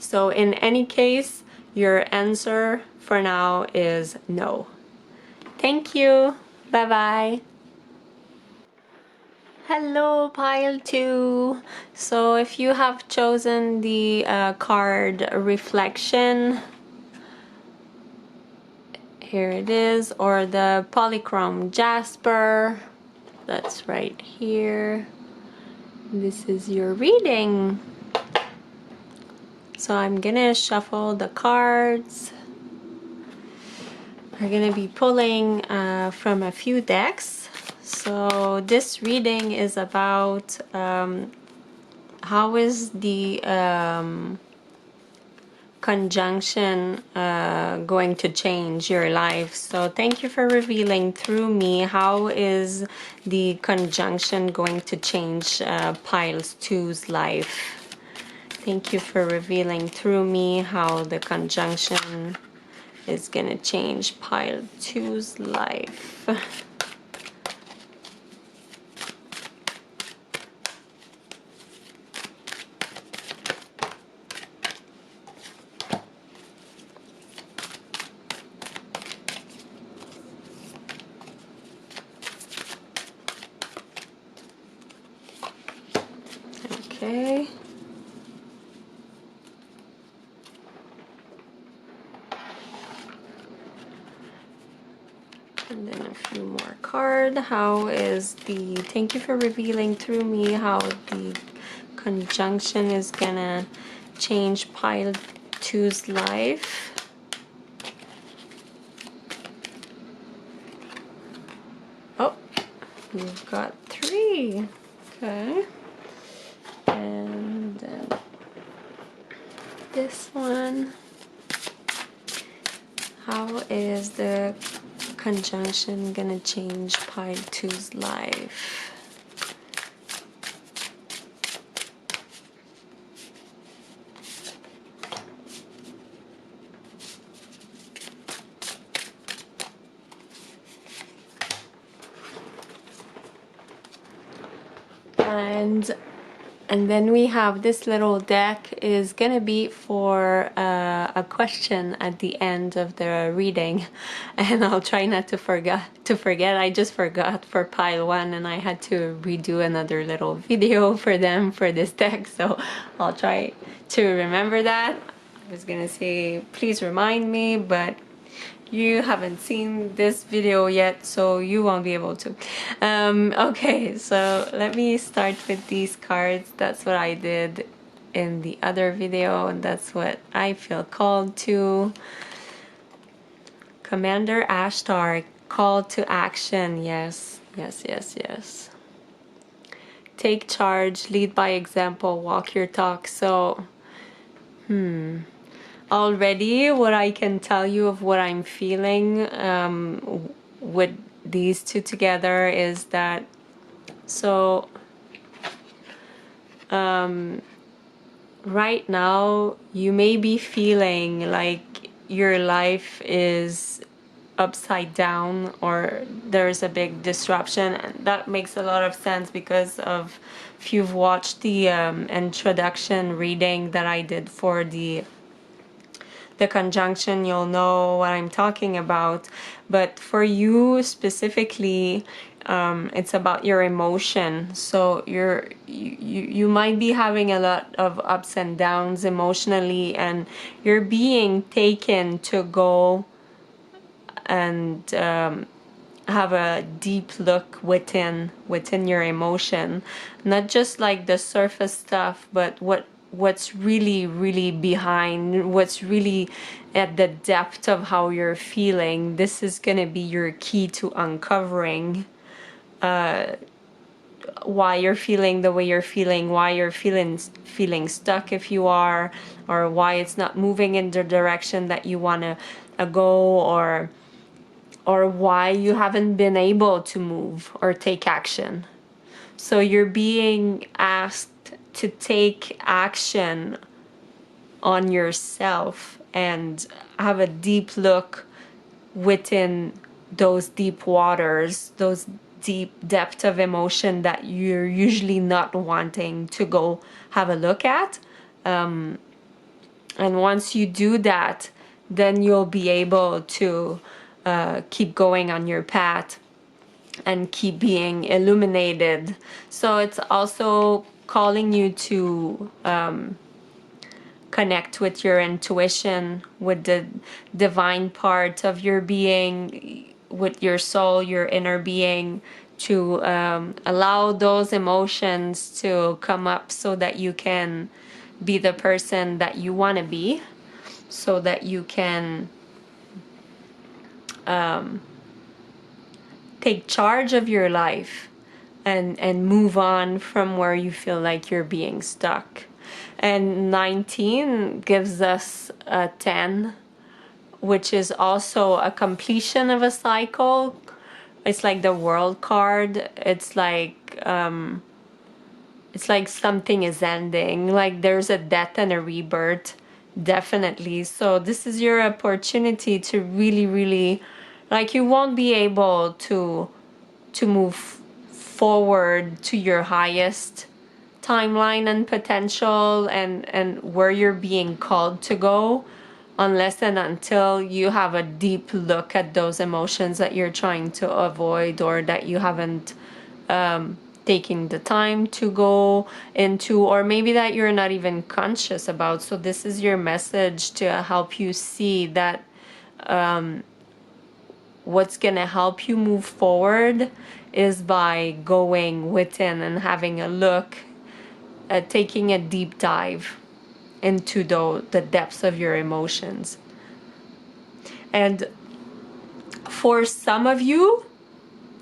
So in any case, your answer for now is no. Thank you. Bye bye. Hello, pile 2. So if you have chosen the card reflection, here it is, or the polychrome jasper, that's right here. This is your reading. So I'm gonna shuffle the cards. We're gonna be pulling from a few decks. So this reading is about how is the conjunction going to change your life. So thank you for revealing through me how is the conjunction going to change piles 2's life. Thank you for revealing through me how the conjunction is going to change pile 2's life. And then a few more cards. How is the, thank you for revealing through me how the conjunction is gonna change pile two's life. Oh, you've got 3. Okay. And then this one. How is the conjunction gonna change pile two's life? And then we have this little deck is gonna be for a question at the end of the reading, and I'll try not to forget. I just forgot for pile 1, and I had to redo another little video for them for this deck, so I'll try to remember that. I was gonna say please remind me, but you haven't seen this video yet, so you won't be able to. Okay, so let me start with these cards. That's what I did in the other video, and that's what I feel called to. Commander Ashtar, call to action. Yes, yes, yes, yes. Take charge, lead by example, walk your talk. So, already what I can tell you of what I'm feeling with these two together is that, so right now you may be feeling like your life is upside down or there's a big disruption, and that makes a lot of sense because of, if you've watched the introduction reading that I did for the conjunction, you'll know what I'm talking about. But for you specifically, it's about your emotion. So you might be having a lot of ups and downs emotionally, and you're being taken to go and have a deep look within your emotion, not just like the surface stuff, but what's really behind, what's really at the depth of how you're feeling. This is going to be your key to uncovering why you're feeling the way you're feeling, why you're feeling stuck if you are, or why it's not moving in the direction that you want to go, or why you haven't been able to move or take action. So you're being asked to take action on yourself and have a deep look within those deep waters, those deep depth of emotion that you're usually not wanting to go have a look at. And once you do that, then you'll be able to keep going on your path and keep being illuminated. So it's also calling you to connect with your intuition, with the divine part of your being, with your soul, your inner being, to allow those emotions to come up so that you can be the person that you want to be, so that you can take charge of your life and move on from where you feel like you're being stuck. And 19 gives us a 10, which is also a completion of a cycle. It's like the world card. It's like something is ending, like there's a death and a rebirth, definitely. So this is your opportunity to really, like, you won't be able to move forward to your highest timeline and potential and where you're being called to go, unless and until you have a deep look at those emotions that you're trying to avoid, or that you haven't taking the time to go into, or maybe that you're not even conscious about. So this is your message to help you see that what's gonna help you move forward is by going within and having a look at taking a deep dive into the depths of your emotions. And for some of you,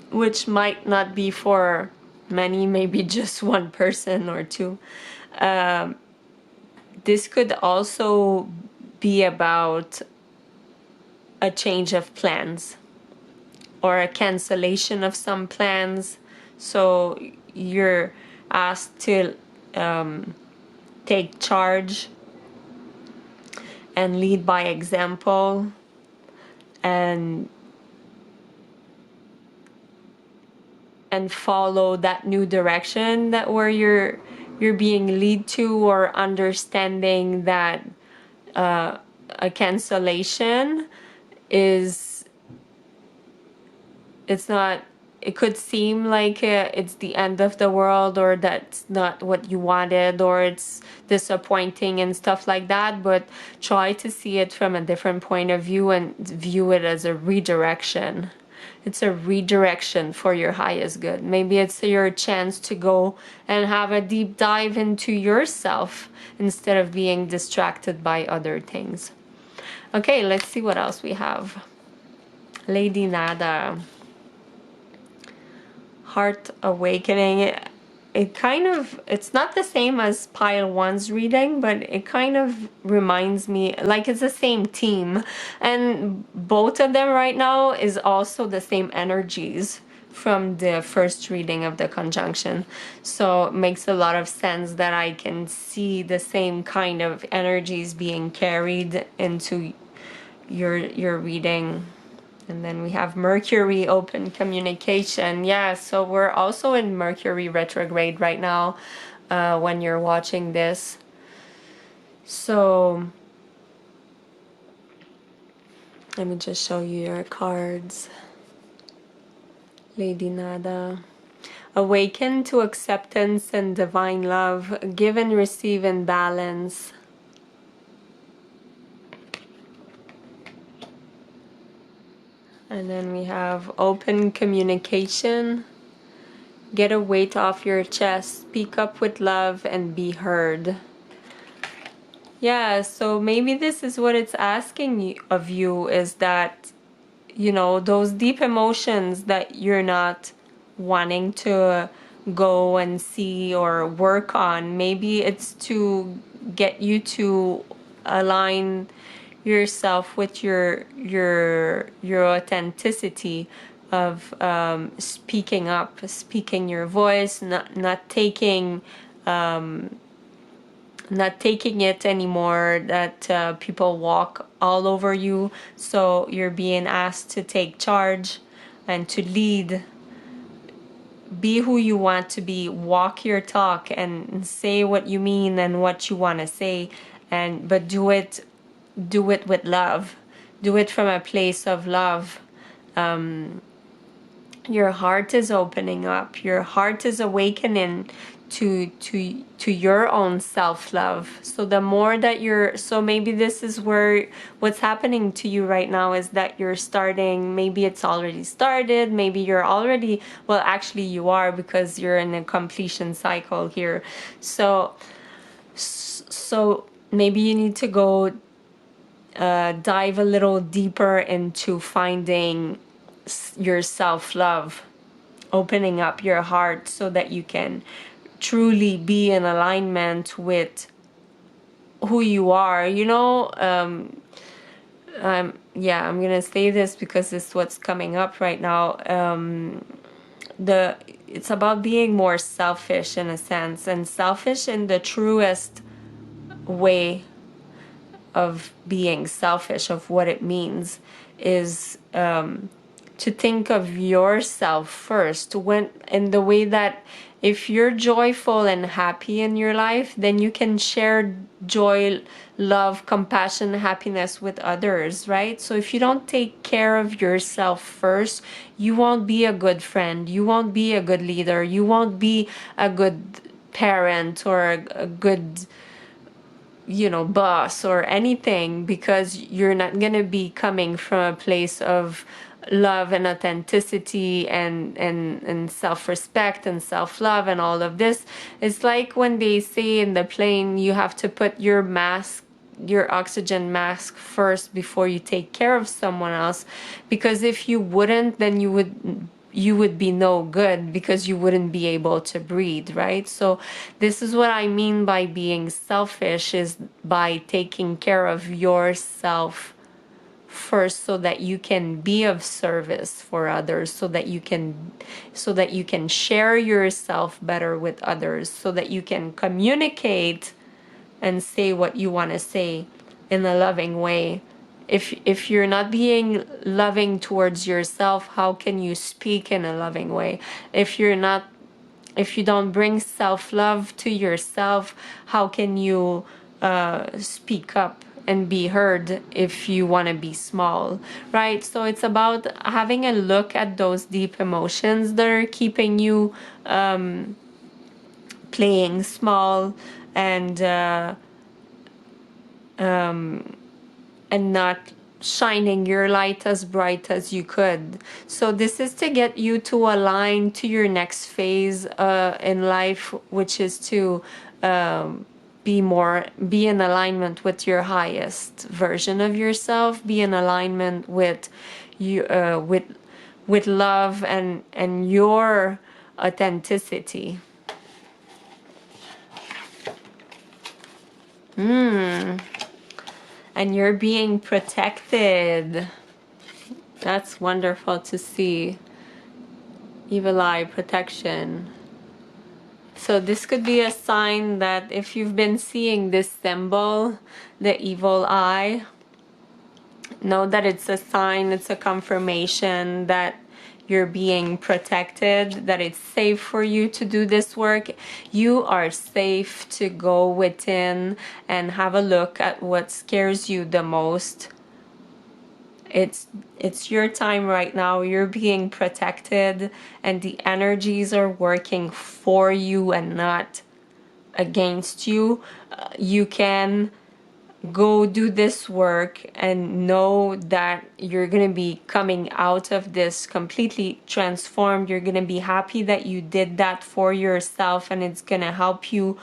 which might not be for many, maybe just one person or two, this could also be about a change of plans or a cancellation of some plans. So you're asked to take charge and lead by example, and follow that new direction that where you're being led to, or understanding that a cancellation is, it's not, it could seem like it's the end of the world, or that's not what you wanted, or it's disappointing and stuff like that, but try to see it from a different point of view and view it as a redirection. It's a redirection for your highest good. Maybe it's your chance to go and have a deep dive into yourself instead of being distracted by other things. Okay, let's see what else we have. Lady Nada. Heart awakening. It kind of, it's not the same as pile one's reading, but it kind of reminds me, like it's the same theme, and both of them right now is also the same energies from the first reading of the conjunction. So it makes a lot of sense that I can see the same kind of energies being carried into your reading. And then we have Mercury, open communication. Yeah, so we're also in Mercury retrograde right now when you're watching this. So let me just show you your cards. Lady Nada. Awaken to acceptance and divine love. Give and receive in balance. And then we have open communication. Get a weight off your chest. Speak up with love and be heard. Yeah, so maybe this is what it's asking of you, is that, you know, those deep emotions that you're not wanting to go and see or work on, maybe it's to get you to align yourself with your authenticity of speaking up, speaking your voice, not taking it anymore that people walk all over you. So you're being asked to take charge and to lead. Be who you want to be, walk your talk and say what you mean and what you want to say, and but do it with love. Do it from a place of love. Your heart is opening up. Your heart is awakening to your own self-love. So the more that so maybe this is where what's happening to you right now is that you're starting, maybe it's already started, maybe you're already, well, actually you are, because you're in a completion cycle here. So maybe you need to go dive a little deeper into finding your self-love, opening up your heart so that you can truly be in alignment with who you are. You know, yeah, I'm gonna say this because it's what's coming up right now. It's about being more selfish in a sense, and selfish in the truest way of being selfish, of what it means, is to think of yourself first, when in the way that if you're joyful and happy in your life, then you can share joy, love, compassion, happiness with others, right? So if you don't take care of yourself first, you won't be a good friend, you won't be a good leader, you won't be a good parent or a good, you know, boss or anything, because you're not gonna be coming from a place of love and authenticity and self-respect and self-love and all of this. It's like when they say in the plane, you have to put your mask, your oxygen mask first before you take care of someone else, because if you wouldn't, then you would be no good, because you wouldn't be able to breathe, right? So this is what I mean by being selfish, is by taking care of yourself first, so that you can be of service for others, so that you can share yourself better with others, so that you can communicate and say what you want to say in a loving way. If you're not being loving towards yourself, how can you speak in a loving way? If you don't bring self-love to yourself, how can you speak up and be heard if you want to be small, right? So it's about having a look at those deep emotions that are keeping you playing small and not shining your light as bright as you could. So this is to get you to align to your next phase in life, which is to be in alignment with your highest version of yourself, be in alignment with you, with love and your authenticity. And you're being protected. That's wonderful to see. Evil eye protection. So this could be a sign that if you've been seeing this symbol, the evil eye, know that it's a sign, it's a confirmation that you're being protected, that it's safe for you to do this work. You are safe to go within and have a look at what scares you the most. It's your time right now. You're being protected, and the energies are working for you and not against you. You can go do this work and know that you're going to be coming out of this completely transformed. You're going to be happy that you did that for yourself, and it's going to help you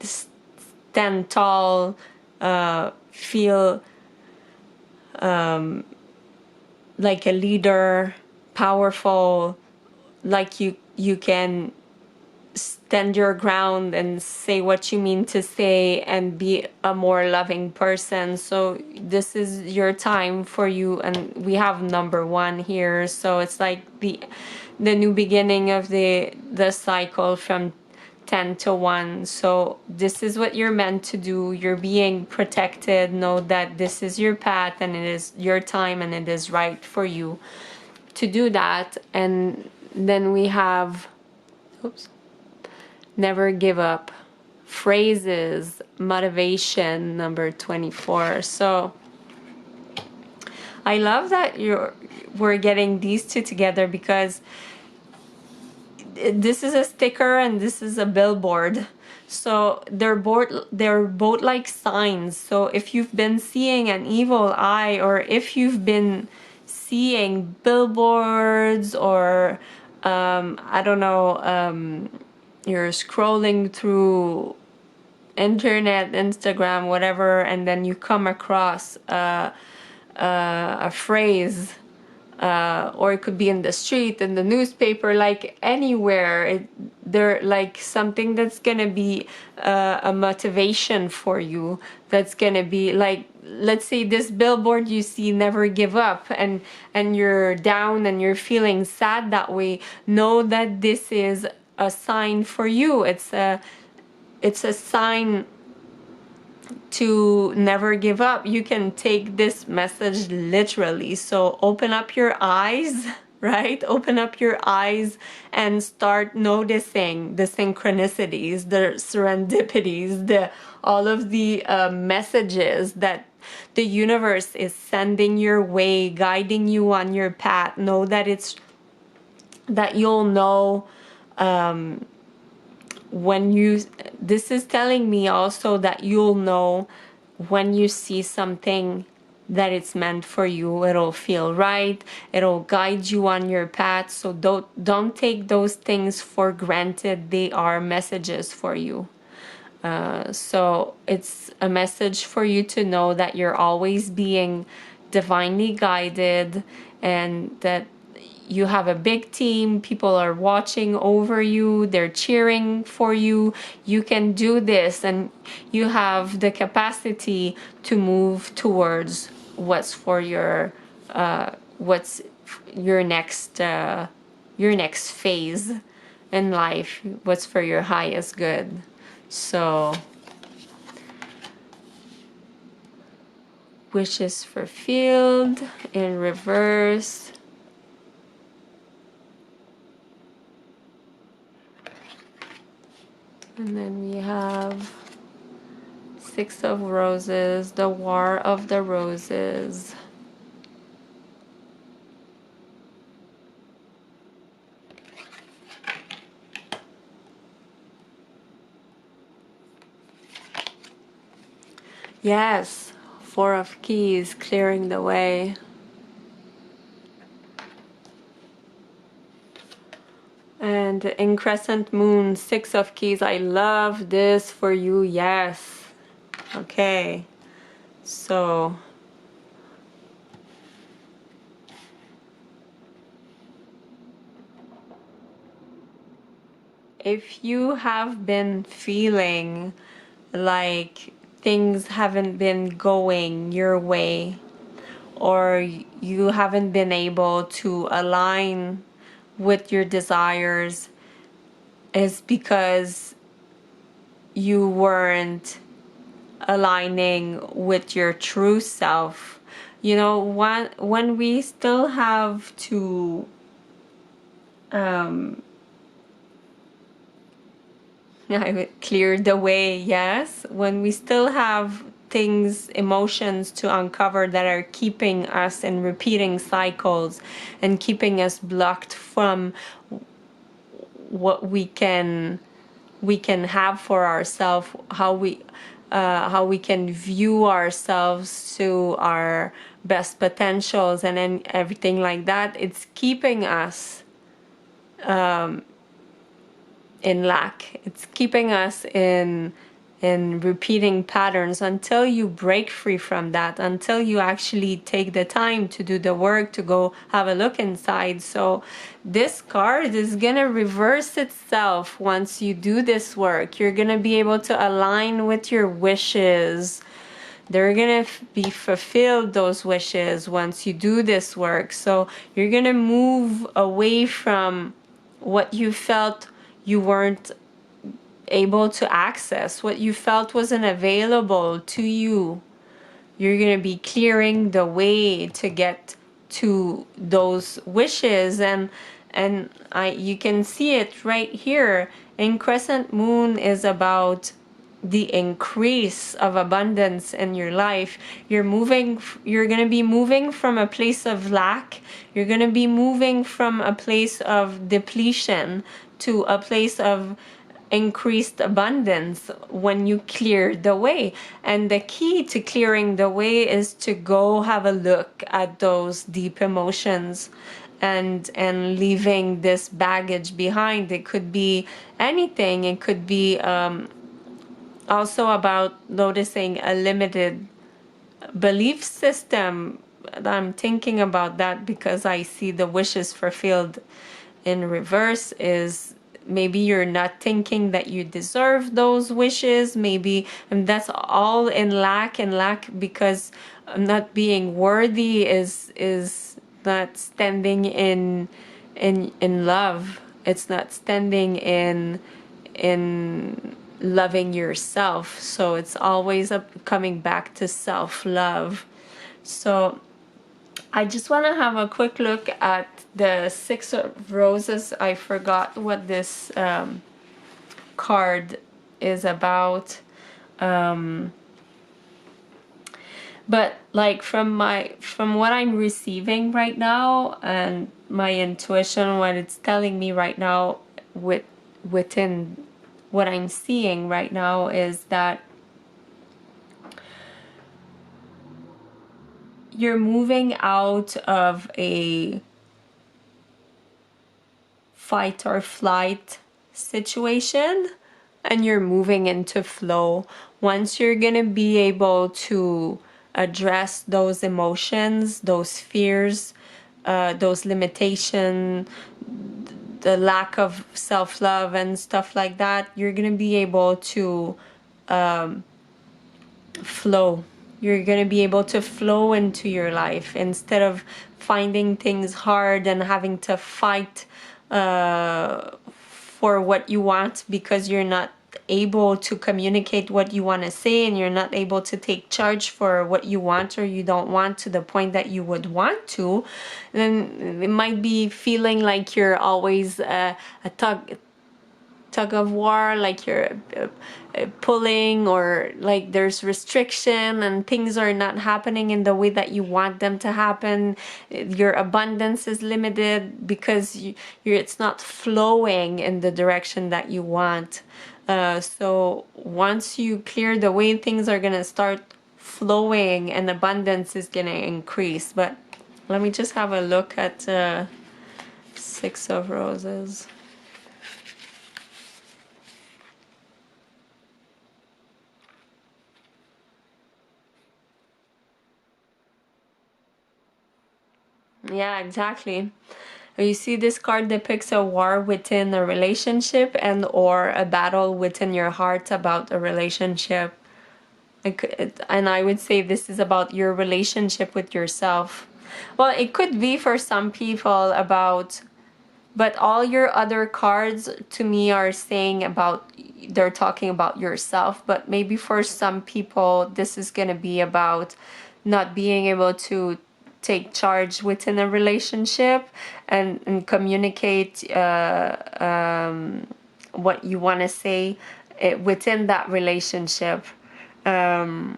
stand tall, feel like a leader, powerful, like you can stand your ground and say what you mean to say and be a more loving person. So this is your time for you, and we have number 1 here, so it's like the new beginning of the cycle from 10 to 1. So this is what you're meant to do. You're being protected. Know that this is your path, and it is your time, and it is right for you to do that. And then we have never give up, phrases, motivation, number 24. So I love that we're getting these two together, because this is a sticker and this is a billboard. So they're both like signs. So if you've been seeing an evil eye, or if you've been seeing billboards, or I don't know, you're scrolling through internet, Instagram, whatever, and then you come across a phrase, or it could be in the street, in the newspaper, like anywhere, they're like something that's gonna be a motivation for you, that's gonna be like, let's say this billboard you see, never give up, and you're down and you're feeling sad that way. Know that this is a sign for you. It's a sign to never give up. You can take this message literally. So open up your eyes, right? Open up your eyes and start noticing the synchronicities, the serendipities, all of the messages that the universe is sending your way, guiding you on your path. Know that you'll know this is telling me also that you'll know when you see something that it's meant for you. It'll feel right. It'll guide you on your path. So don't take those things for granted. They are messages for you. So it's a message for you to know that you're always being divinely guided, and that you have a big team. People are watching over you. They're cheering for you. You can do this, and you have the capacity to move towards what's for your what's your next phase in life, what's for your highest good. So, wishes fulfilled in reverse. And then we have Six of Roses, the War of the Roses. Yes, Four of Keys, clearing the way. And in Crescent Moon, Six of Keys. I love this for you. Yes. Okay. So if you have been feeling like things haven't been going your way, or you haven't been able to align with your desires, is because you weren't aligning with your true self. You know, when we still have to I would clear the way, yes. When we still have things, emotions to uncover that are keeping us in repeating cycles and keeping us blocked from what we can have for ourselves, how we can view ourselves to our best potentials, and then everything like that. It's keeping us in lack. It's keeping us in repeating patterns until you break free from that, until you actually take the time to do the work, to go have a look inside. So this card is gonna reverse itself once you do this work. You're gonna be able to align with your wishes. They're gonna be fulfilled, those wishes, once you do this work. So you're gonna move away from what you felt you weren't able to access, what you felt wasn't available to you. You're going to be clearing the way to get to those wishes. And you can see it right here. And Crescent Moon is about the increase of abundance in your life. You're going to be moving from a place of lack. You're going to be moving from a place of depletion to a place of increased abundance when you clear the way. And the key to clearing the way is to go have a look at those deep emotions and leaving this baggage behind. It could be anything. It could be also about noticing a limited belief system. I'm thinking about that because I see the wishes fulfilled in reverse. Is maybe you're not thinking that you deserve those wishes. Maybe, and that's all in lack, because not being worthy is not standing in love. It's not standing in loving yourself. So it's always coming back to self-love. So I just want to have a quick look at the Six of Roses. I forgot what this card is about. But like from what I'm receiving right now, and my intuition, what it's telling me right now within what I'm seeing right now, is that you're moving out of a fight or flight situation and you're moving into flow. Once you're gonna be able to address those emotions, those fears, those limitations, the lack of self-love and stuff like that, you're gonna be able to flow. You're going to be able to flow into your life instead of finding things hard and having to fight for what you want because you're not able to communicate what you want to say and you're not able to take charge for what you want or you don't want to the point that you would want to. Then it might be feeling like you're always a tug of war, like you're pulling, or like there's restriction and things are not happening in the way that you want them to happen. Your abundance is limited because it's not flowing in the direction that you want. So once you clear the way, things are gonna start flowing and abundance is gonna increase. But let me just have a look at Six of Roses. Yeah, exactly. You see, this card depicts a war within a relationship and or a battle within your heart about a relationship. And I would say this is about your relationship with yourself. Well, it could be for some people about, but all your other cards to me are saying about, they're talking about yourself. But maybe for some people, this is going to be about not being able to take charge within a relationship and communicate what you want to say within that relationship. So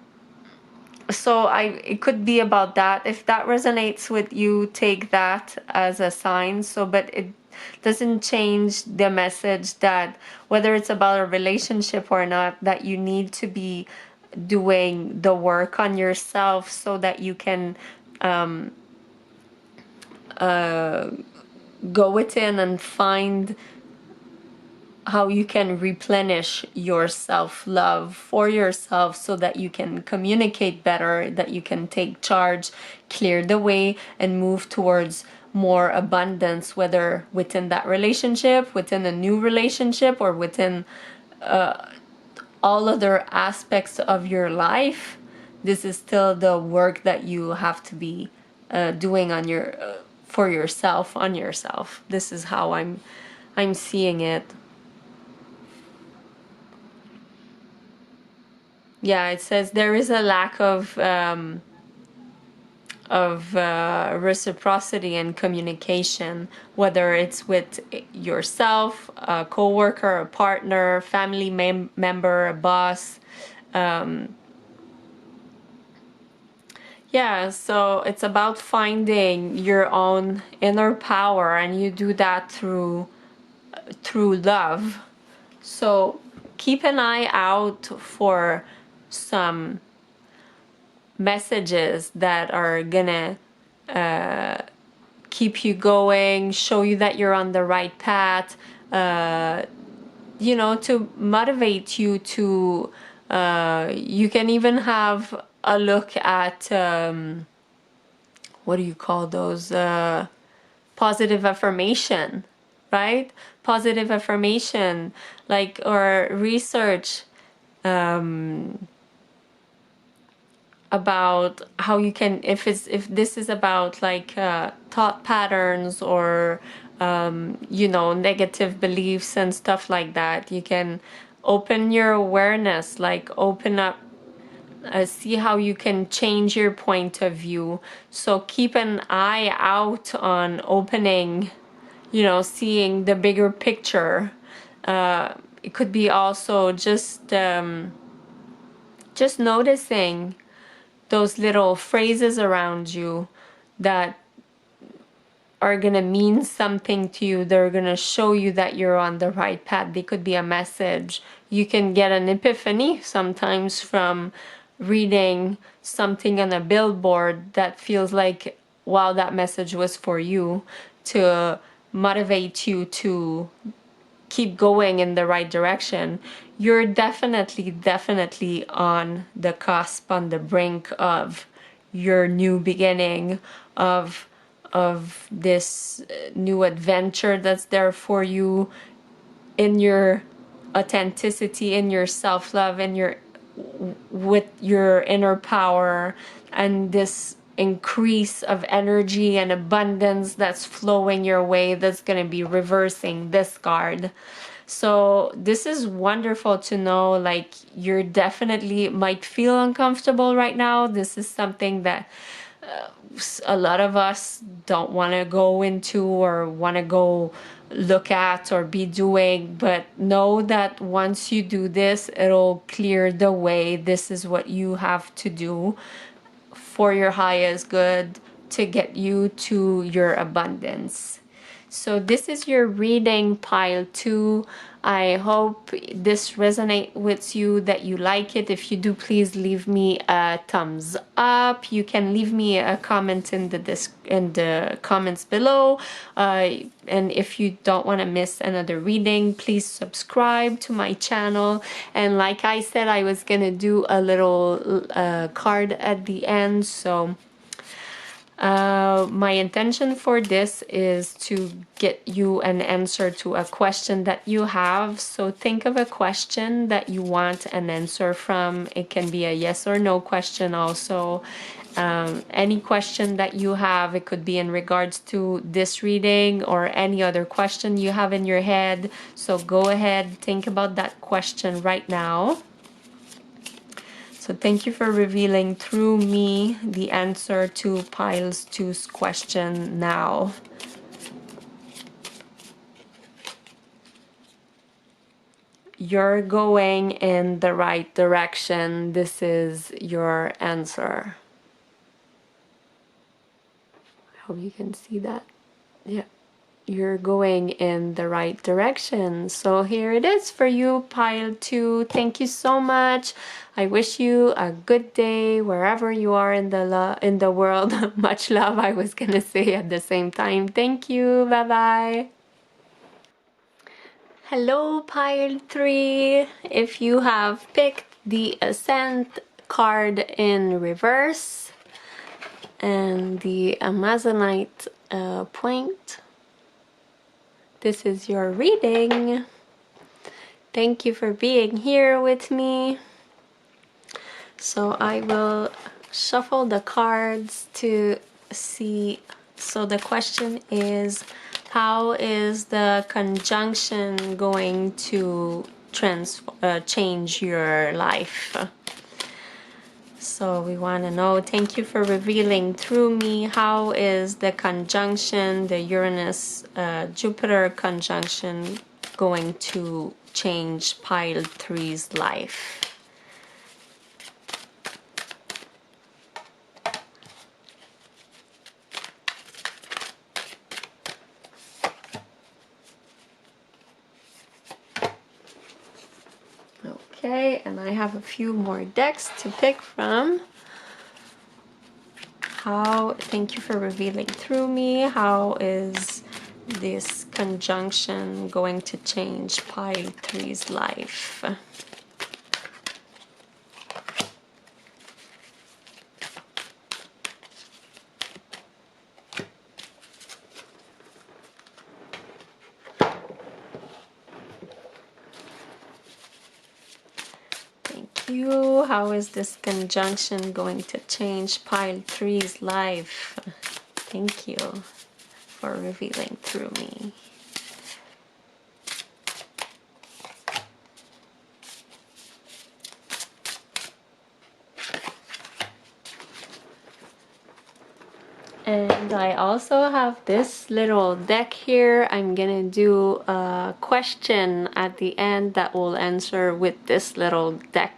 it could be about that. If that resonates with you, take that as a sign. So, but it doesn't change the message that whether it's about a relationship or not, that you need to be doing the work on yourself so that you can go within and find how you can replenish your self-love for yourself so that you can communicate better, that you can take charge, clear the way, and move towards more abundance, whether within that relationship, within a new relationship, or within all other aspects of your life. This is still the work that you have to be doing on your for yourself, on yourself. This is how I'm seeing it. Yeah, it says there is a lack of reciprocity and communication, whether it's with yourself, a coworker, a partner, family member, a boss. Yeah, so it's about finding your own inner power, and you do that through love. So keep an eye out for some messages that are gonna keep you going, show you that you're on the right path, to motivate you to, you can even have a look at, what do you call those? Positive affirmation, right? Positive affirmation, like, or research about how you can, if this is about like thought patterns or negative beliefs and stuff like that, you can open your awareness, like open up, see how you can change your point of view. So keep an eye out on opening, seeing the bigger picture. It could be also just noticing those little phrases around you that are gonna mean something to you. They're gonna show you that you're on the right path. They could be a message. You can get an epiphany sometimes from reading something on a billboard that feels like, wow, that message was for you, to motivate you to keep going in the right direction, you're definitely on the cusp, on the brink of your new beginning, of this new adventure that's there for you, in your authenticity, in your self-love, in your, with your inner power, and this increase of energy and abundance that's flowing your way, that's going to be reversing this card. So this is wonderful to know. Like, you're definitely might feel uncomfortable right now. This is something that a lot of us don't want to go into or want to go look at or be doing, but know that once you do this, it'll clear the way. This is what you have to do for your highest good, to get you to your abundance. So this is your reading, pile 2. I hope this resonates with you, that you like it. If you do, please leave me a thumbs up. You can leave me a comment in the comments below. And if you don't want to miss another reading, please subscribe to my channel. And like I said, I was gonna do a little card at the end. So my intention for this is to get you an answer to a question that you have. So think of a question that you want an answer from. It can be a yes or no question also. Any question that you have, it could be in regards to this reading or any other question you have in your head. So go ahead, think about that question right now. So thank you for revealing through me the answer to Piles 2's question now. You're going in the right direction. This is your answer. I hope you can see that. Yeah. You're going in the right direction. So here it is for you, pile 2. Thank you so much. I wish you a good day wherever you are in the world. Much love, I was gonna say at the same time. Thank you. Bye bye. Hello, pile 3. If you have picked the Ascent card in reverse and the Amazonite point, this is your reading. Thank you for being here with me. So I will shuffle the cards to see. So the question is, how is the conjunction going to change your life? So we want to know. Thank you for revealing through me. How is the conjunction, the Uranus Jupiter conjunction, going to change pile 3's life? Okay, and I have a few more decks to pick from. Thank you for revealing through me. How is this conjunction going to change pile 3's life? You, how is this conjunction going to change pile 3's life? Thank you for revealing through me. And I also have this little deck here. I'm gonna do a question at the end that will answer with this little deck.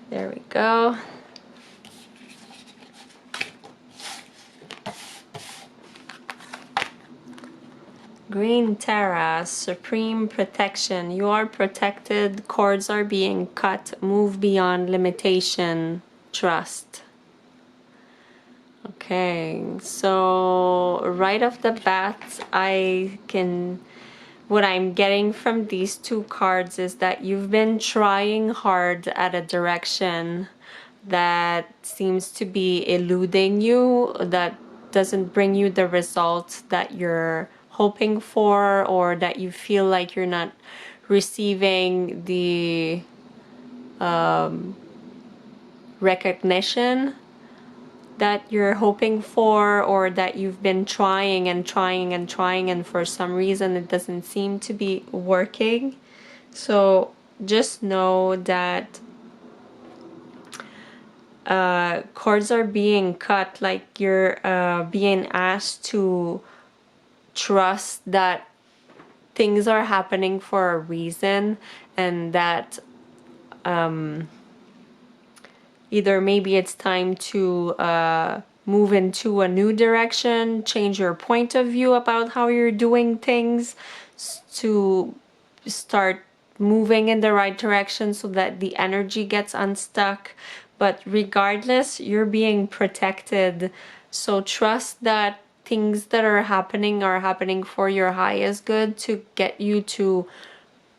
There we go. Green Terra, supreme protection. You are protected. Cords are being cut. Move beyond limitation. Trust. Okay, so right off the bat, what I'm getting from these two cards is that you've been trying hard at a direction that seems to be eluding you, that doesn't bring you the results that you're hoping for, or that you feel like you're not receiving the recognition that you're hoping for, or that you've been trying and trying and trying, and for some reason it doesn't seem to be working. So just know that cords are being cut, like you're being asked to trust that things are happening for a reason, and that either maybe it's time to move into a new direction, change your point of view about how you're doing things, to start moving in the right direction so that the energy gets unstuck. But regardless, you're being protected. So trust that things that are happening for your highest good, to get you to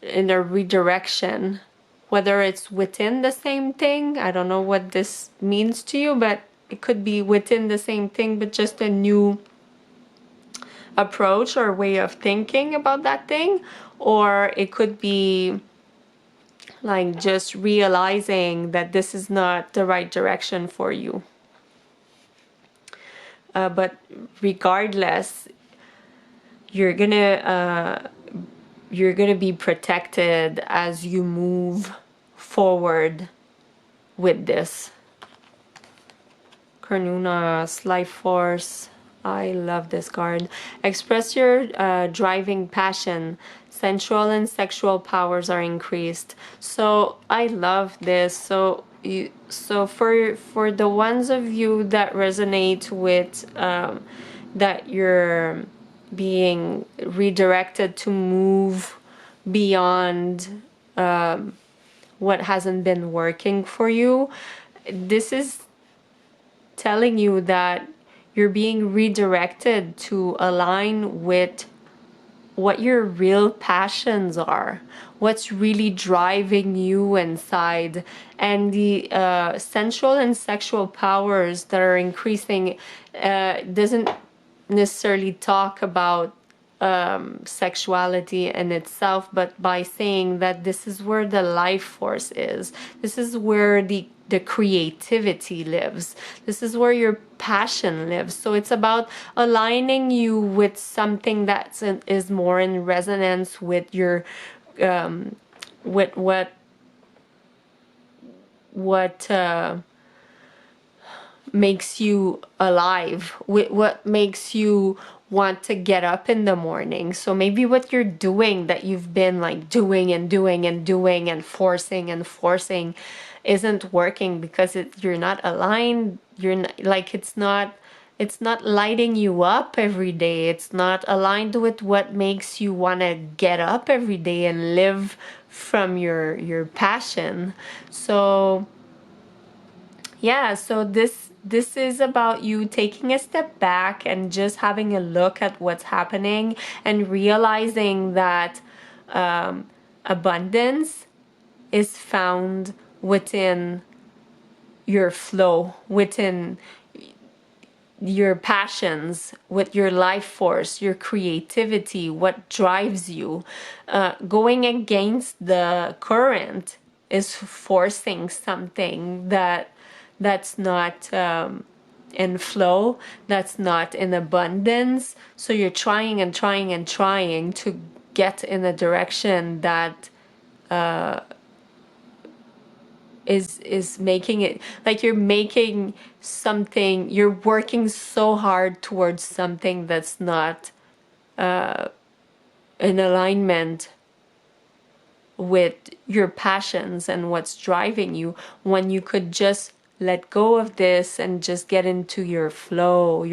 in a redirection. Whether it's within the same thing, I don't know what this means to you, but it could be within the same thing, but just a new approach or way of thinking about that thing. Or it could be like just realizing that this is not the right direction for you. But regardless, you're gonna be protected as you move forward with this. Carnuna's life force. I love this card. Express your driving passion. Sensual and sexual powers are increased. So I love this. So for the ones of you that resonate with that you're being redirected to move beyond what hasn't been working for you, this is telling you that you're being redirected to align with what your real passions are, what's really driving you inside. And the sensual and sexual powers that are increasing doesn't necessarily talk about sexuality in itself, but by saying that this is where the life force is, this is where the creativity lives, this is where your passion lives. So it's about aligning you with something that is more in resonance with your with what makes you alive, with what makes you want to get up in the morning. So maybe what you're doing, that you've been like doing and doing and doing and forcing isn't working because you're not aligned. You're not, like, it's not lighting you up every day. It's not aligned with what makes you want to get up every day and live from your passion. So yeah, so this is about you taking a step back and just having a look at what's happening and realizing that abundance is found within your flow, within your passions, with your life force, your creativity, what drives you. Going against the current is forcing something that's not in flow, that's not in abundance. So you're trying and trying and trying to get in a direction that is making it like you're making something, you're working so hard towards something that's not in alignment with your passions and what's driving you, when you could just let go of this and just get into your flow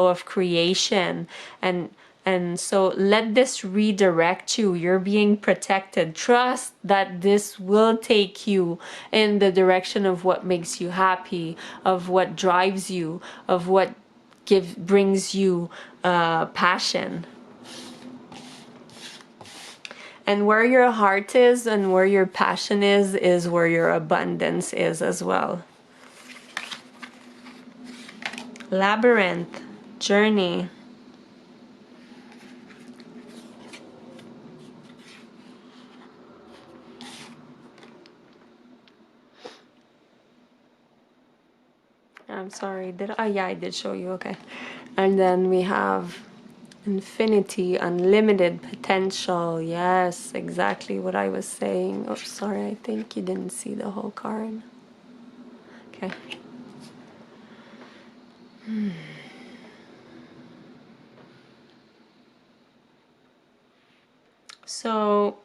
of creation, and And so let this redirect you. You're being protected. Trust that this will take you in the direction of what makes you happy, of what drives you, of what brings you passion. And where your heart is and where your passion is where your abundance is as well. Labyrinth, journey. I'm sorry, yeah, I did show you, okay. And then we have infinity, unlimited potential. Yes, exactly what I was saying. Oh, sorry, I think you didn't see the whole card. Okay. So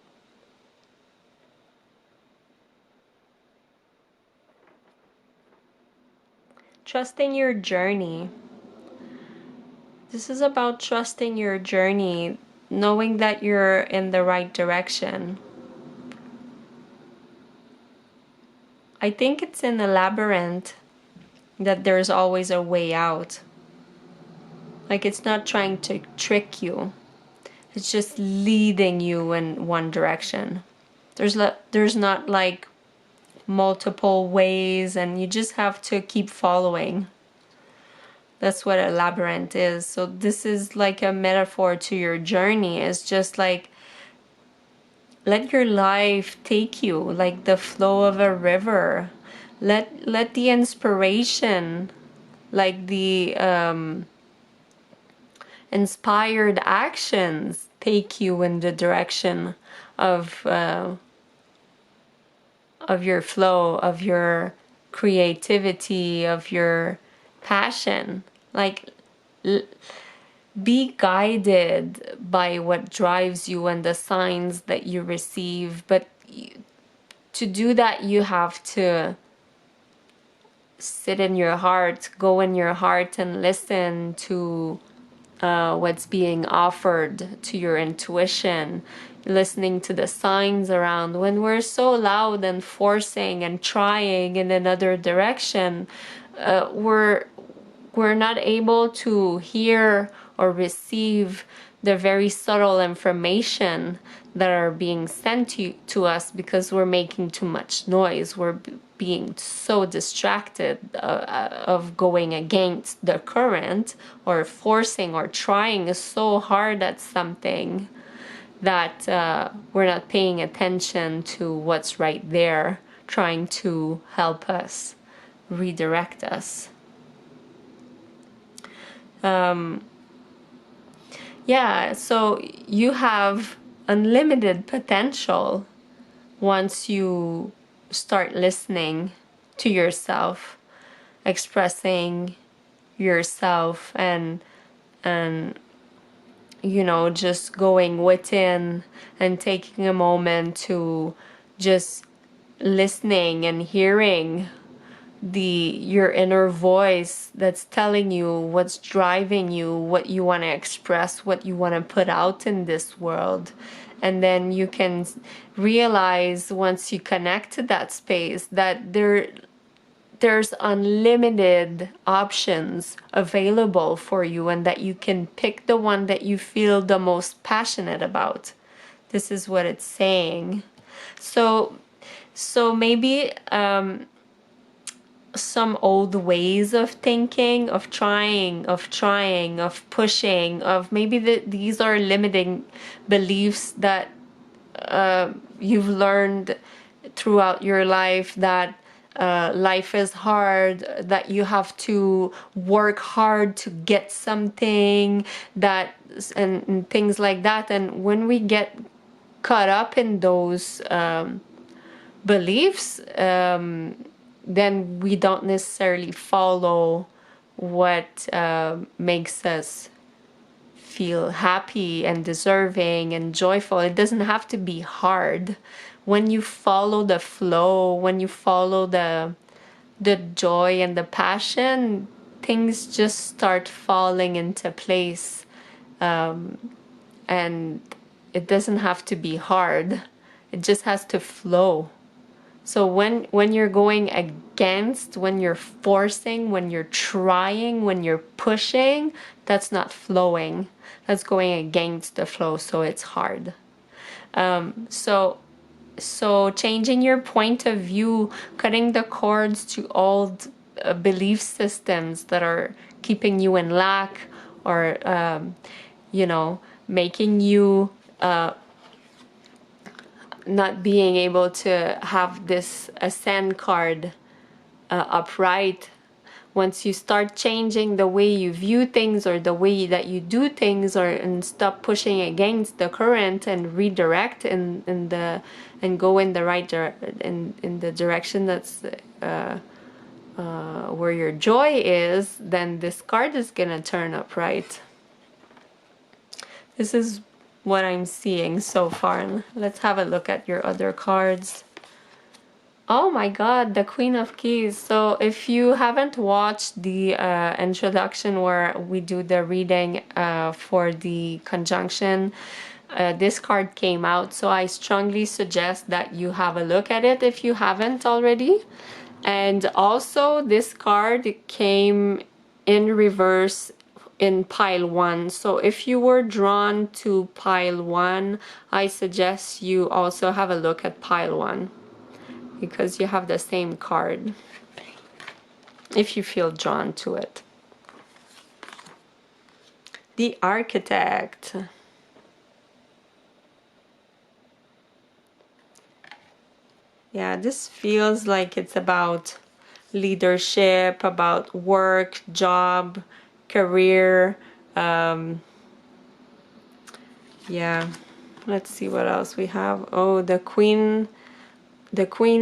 trusting your journey. This is about trusting your journey, knowing that you're in the right direction. I think it's in the labyrinth that there's always a way out. Like, it's not trying to trick you. It's just leading you in one direction. There's not like multiple ways, and you just have to keep following. That's what a labyrinth is. So this is like a metaphor to your journey. It's just like, let your life take you like the flow of a river. Let the inspiration, like the inspired actions, take you in the direction of your flow, of your creativity, of your passion. Like, be guided by what drives you and the signs that you receive. But to do that, you have to sit in your heart, go in your heart and listen to what's being offered, to your intuition, listening to the signs around. When we're so loud and forcing and trying in another direction, we're not able to hear or receive the very subtle information that are being sent to us, because we're making too much noise. We're being so distracted of going against the current, or forcing or trying so hard at something that we're not paying attention to what's right there, trying to help us, redirect us. Yeah, so you have unlimited potential once you start listening to yourself, expressing yourself, and just going within and taking a moment to just listening and hearing your inner voice that's telling you what's driving you, what you want to express, what you want to put out in this world. And then you can realize, once you connect to that space, that there's unlimited options available for you, and that you can pick the one that you feel the most passionate about. This is what it's saying. So maybe some old ways of thinking, of trying, of pushing, of maybe these are limiting beliefs that you've learned throughout your life, that life is hard, that you have to work hard to get something, and things like that. And when we get caught up in those beliefs, then we don't necessarily follow what makes us feel happy and deserving and joyful. It doesn't have to be hard. When you follow the flow, when you follow the joy and the passion, things just start falling into place. and it doesn't have to be hard. It just has to flow. So when you're going against, when you're forcing, when you're trying, when you're pushing, that's not flowing. That's going against the flow, so it's hard. So changing your point of view, cutting the cords to old belief systems that are keeping you in lack, or making you not being able to have this ascend card upright. Once you start changing the way you view things or the way that you do things, and stop pushing against the current and redirect and go in the right in the direction that's where your joy is, then this card is gonna turn upright. This is what I'm seeing so far. Let's have a look at your other cards. Oh my god, the Queen of Keys. So if you haven't watched the introduction where we do the reading for the conjunction, this card came out. So I strongly suggest that you have a look at it if you haven't already. And also this card came in reverse in pile 1. So if you were drawn to pile 1, I suggest you also have a look at pile 1, because you have the same card if you feel drawn to it. The Architect. Yeah, this feels like it's about leadership, about work, job, career. Yeah, let's see what else we have. Oh, the Queen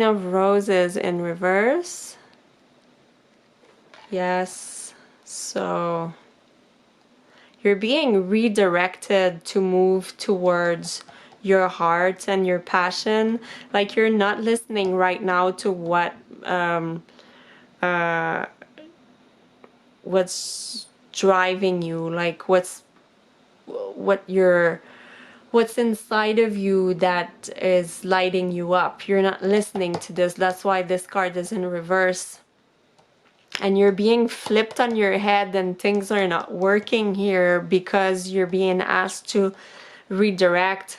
of Roses in reverse. Yes, so you're being redirected to move towards your heart and your passion. Like you're not listening right now to what's driving you, like what's inside of you that is lighting you up. You're not listening to this. That's why this card is in reverse. And you're being flipped on your head and things are not working here because you're being asked to redirect,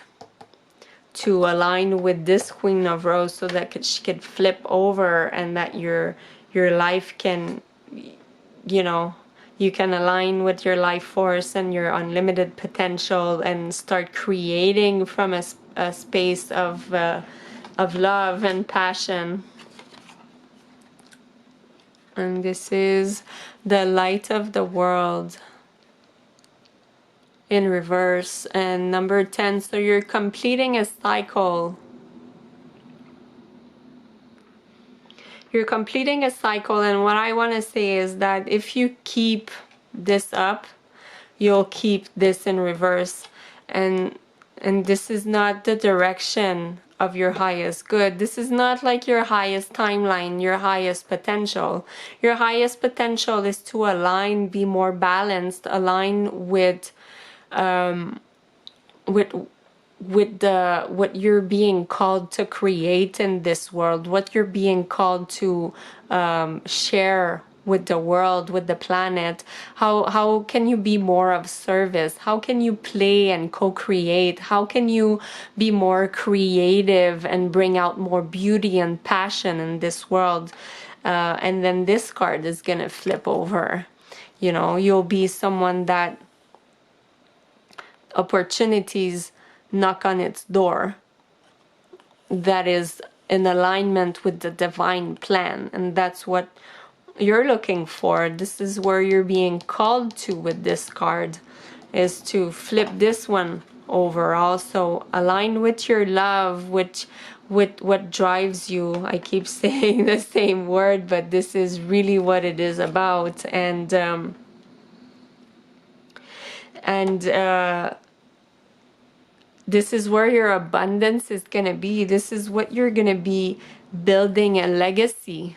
to align with this Queen of Rose so that she could flip over, and that your life can, you can align with your life force and your unlimited potential and start creating from a space of love and passion. And this is the Light of the World in reverse, and number 10. So you're completing a cycle. You're completing a cycle, and what I want to say is that if you keep this up, you'll keep this in reverse, and this is not the direction of your highest good. This is not like your highest timeline, your highest potential. Your highest potential is to align, be more balanced, align with what you're being called to create in this world, what you're being called to share with the world, with the planet. How can you be more of service? How can you play and co-create? How can you be more creative and bring out more beauty and passion in this world? And then this card is gonna flip over. You'll be someone that opportunities knock on its door that is in alignment with the divine plan, and that's what you're looking for. This is where you're being called to with this card, is to flip this one over. Also align with your love, with what drives you. I keep saying the same word, but this is really what it is about. And this is where your abundance is going to be. This is what you're going to be building a legacy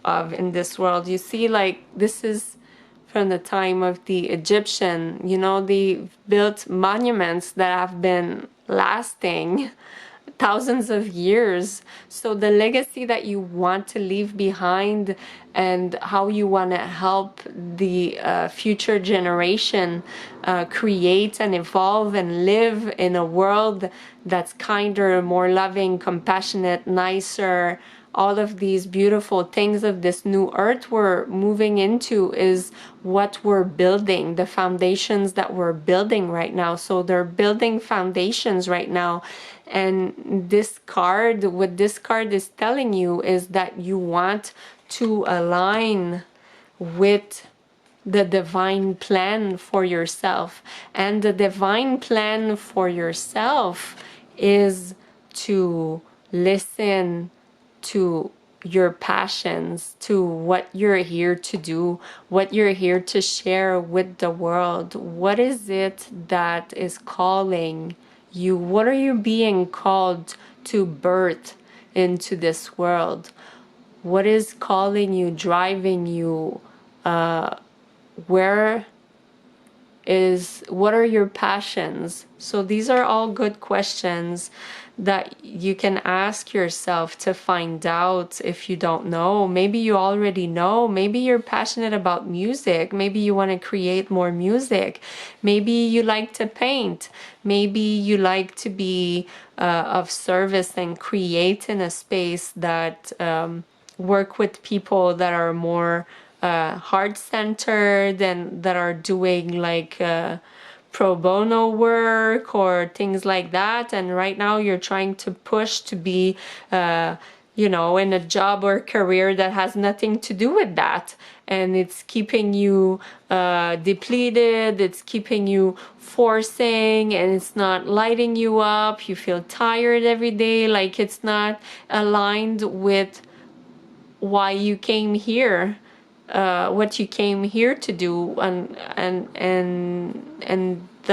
of in this world. You see, like, this is from the time of the Egyptian. You know, they built monuments that have been lasting thousands of years. So the legacy that you want to leave behind and how you want to help the future generation create and evolve and live in a world that's kinder, more loving, compassionate, nicer. All of these beautiful things of this new earth we're moving into is what we're building, the foundations that we're building right now. So they're building foundations right now. And this card, what this card is telling you is that you want to align with the divine plan for yourself. And the divine plan for yourself is to listen to your passions, to what you're here to do, what you're here to share with the world. What is it that is calling you? What are you being called to birth into this world? What is calling you, driving you? What are your passions? So these are all good questions that you can ask yourself to find out if you don't know. Maybe you already know. Maybe you're passionate about music. Maybe you want to create more music. Maybe you like to paint. Maybe you like to be of service and create in a space that work with people that are more heart-centered and that are doing like pro bono work or things like that. And right now you're trying to push to be you know, in a job or career that has nothing to do with that, and it's keeping you depleted, it's keeping you forcing, and it's not lighting you up. You feel tired every day, like it's not aligned with why you came here, what you came here to do, and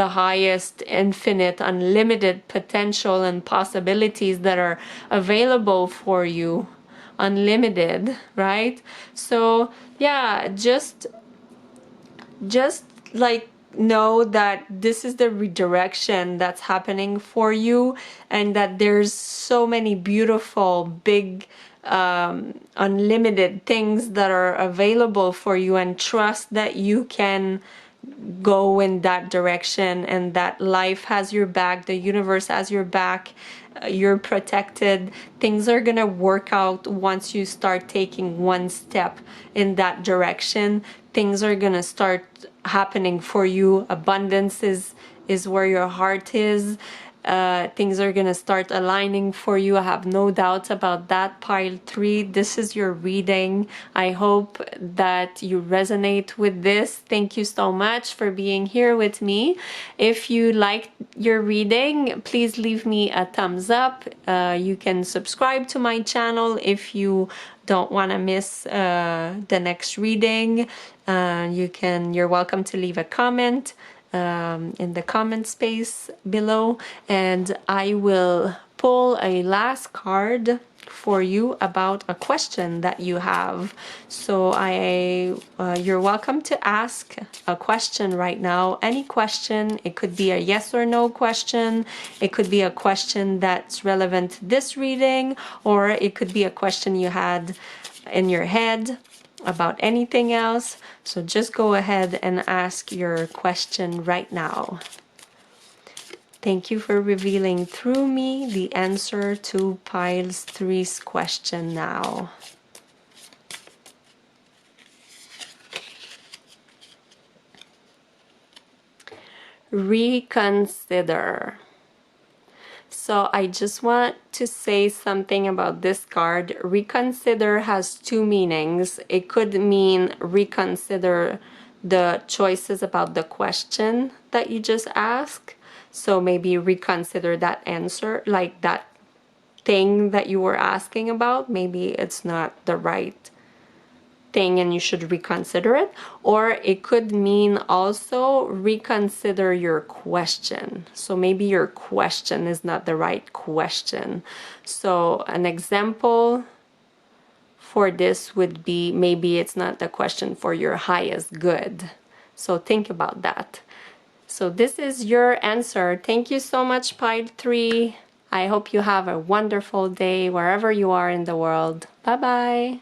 the highest, infinite, unlimited potential and possibilities that are available for you, unlimited, right? So yeah, just like know that this is the redirection that's happening for you, and that there's so many beautiful big unlimited things that are available for you, and trust that you can go in that direction, and that life has your back, the universe has your back, you're protected. Things are gonna work out once you start taking one step in that direction. Things are gonna start happening for you. Abundance is where your heart is. Things are gonna start aligning for you. I have no doubts about that. Pile 3, this is your reading. I hope that you resonate with this. Thank you so much for being here with me. If you liked your reading, please leave me a thumbs up. You can subscribe to my channel if you don't want to miss the next reading. You're welcome to leave a comment in the comment space below, and I will pull a last card for you about a question that you have. So you're welcome to ask a question right now. Any question. It could be a yes or no question. It could be a question that's relevant to this reading, or it could be a question you had in your head about anything else. So just go ahead and ask your question right now. Thank you for revealing through me the answer to Piles 3's question now. Reconsider. So I just want to say something about this card. Reconsider has two meanings. It could mean reconsider the choices about the question that you just asked. So maybe reconsider that answer, like that thing that you were asking about. Maybe it's not the right thing and you should reconsider it. Or it could mean also reconsider your question. So maybe your question is not the right question. So an example for this would be, maybe it's not the question for your highest good. So think about that. So this is your answer. Thank you so much, Pile 3. I hope you have a wonderful day wherever you are in the world. Bye-bye.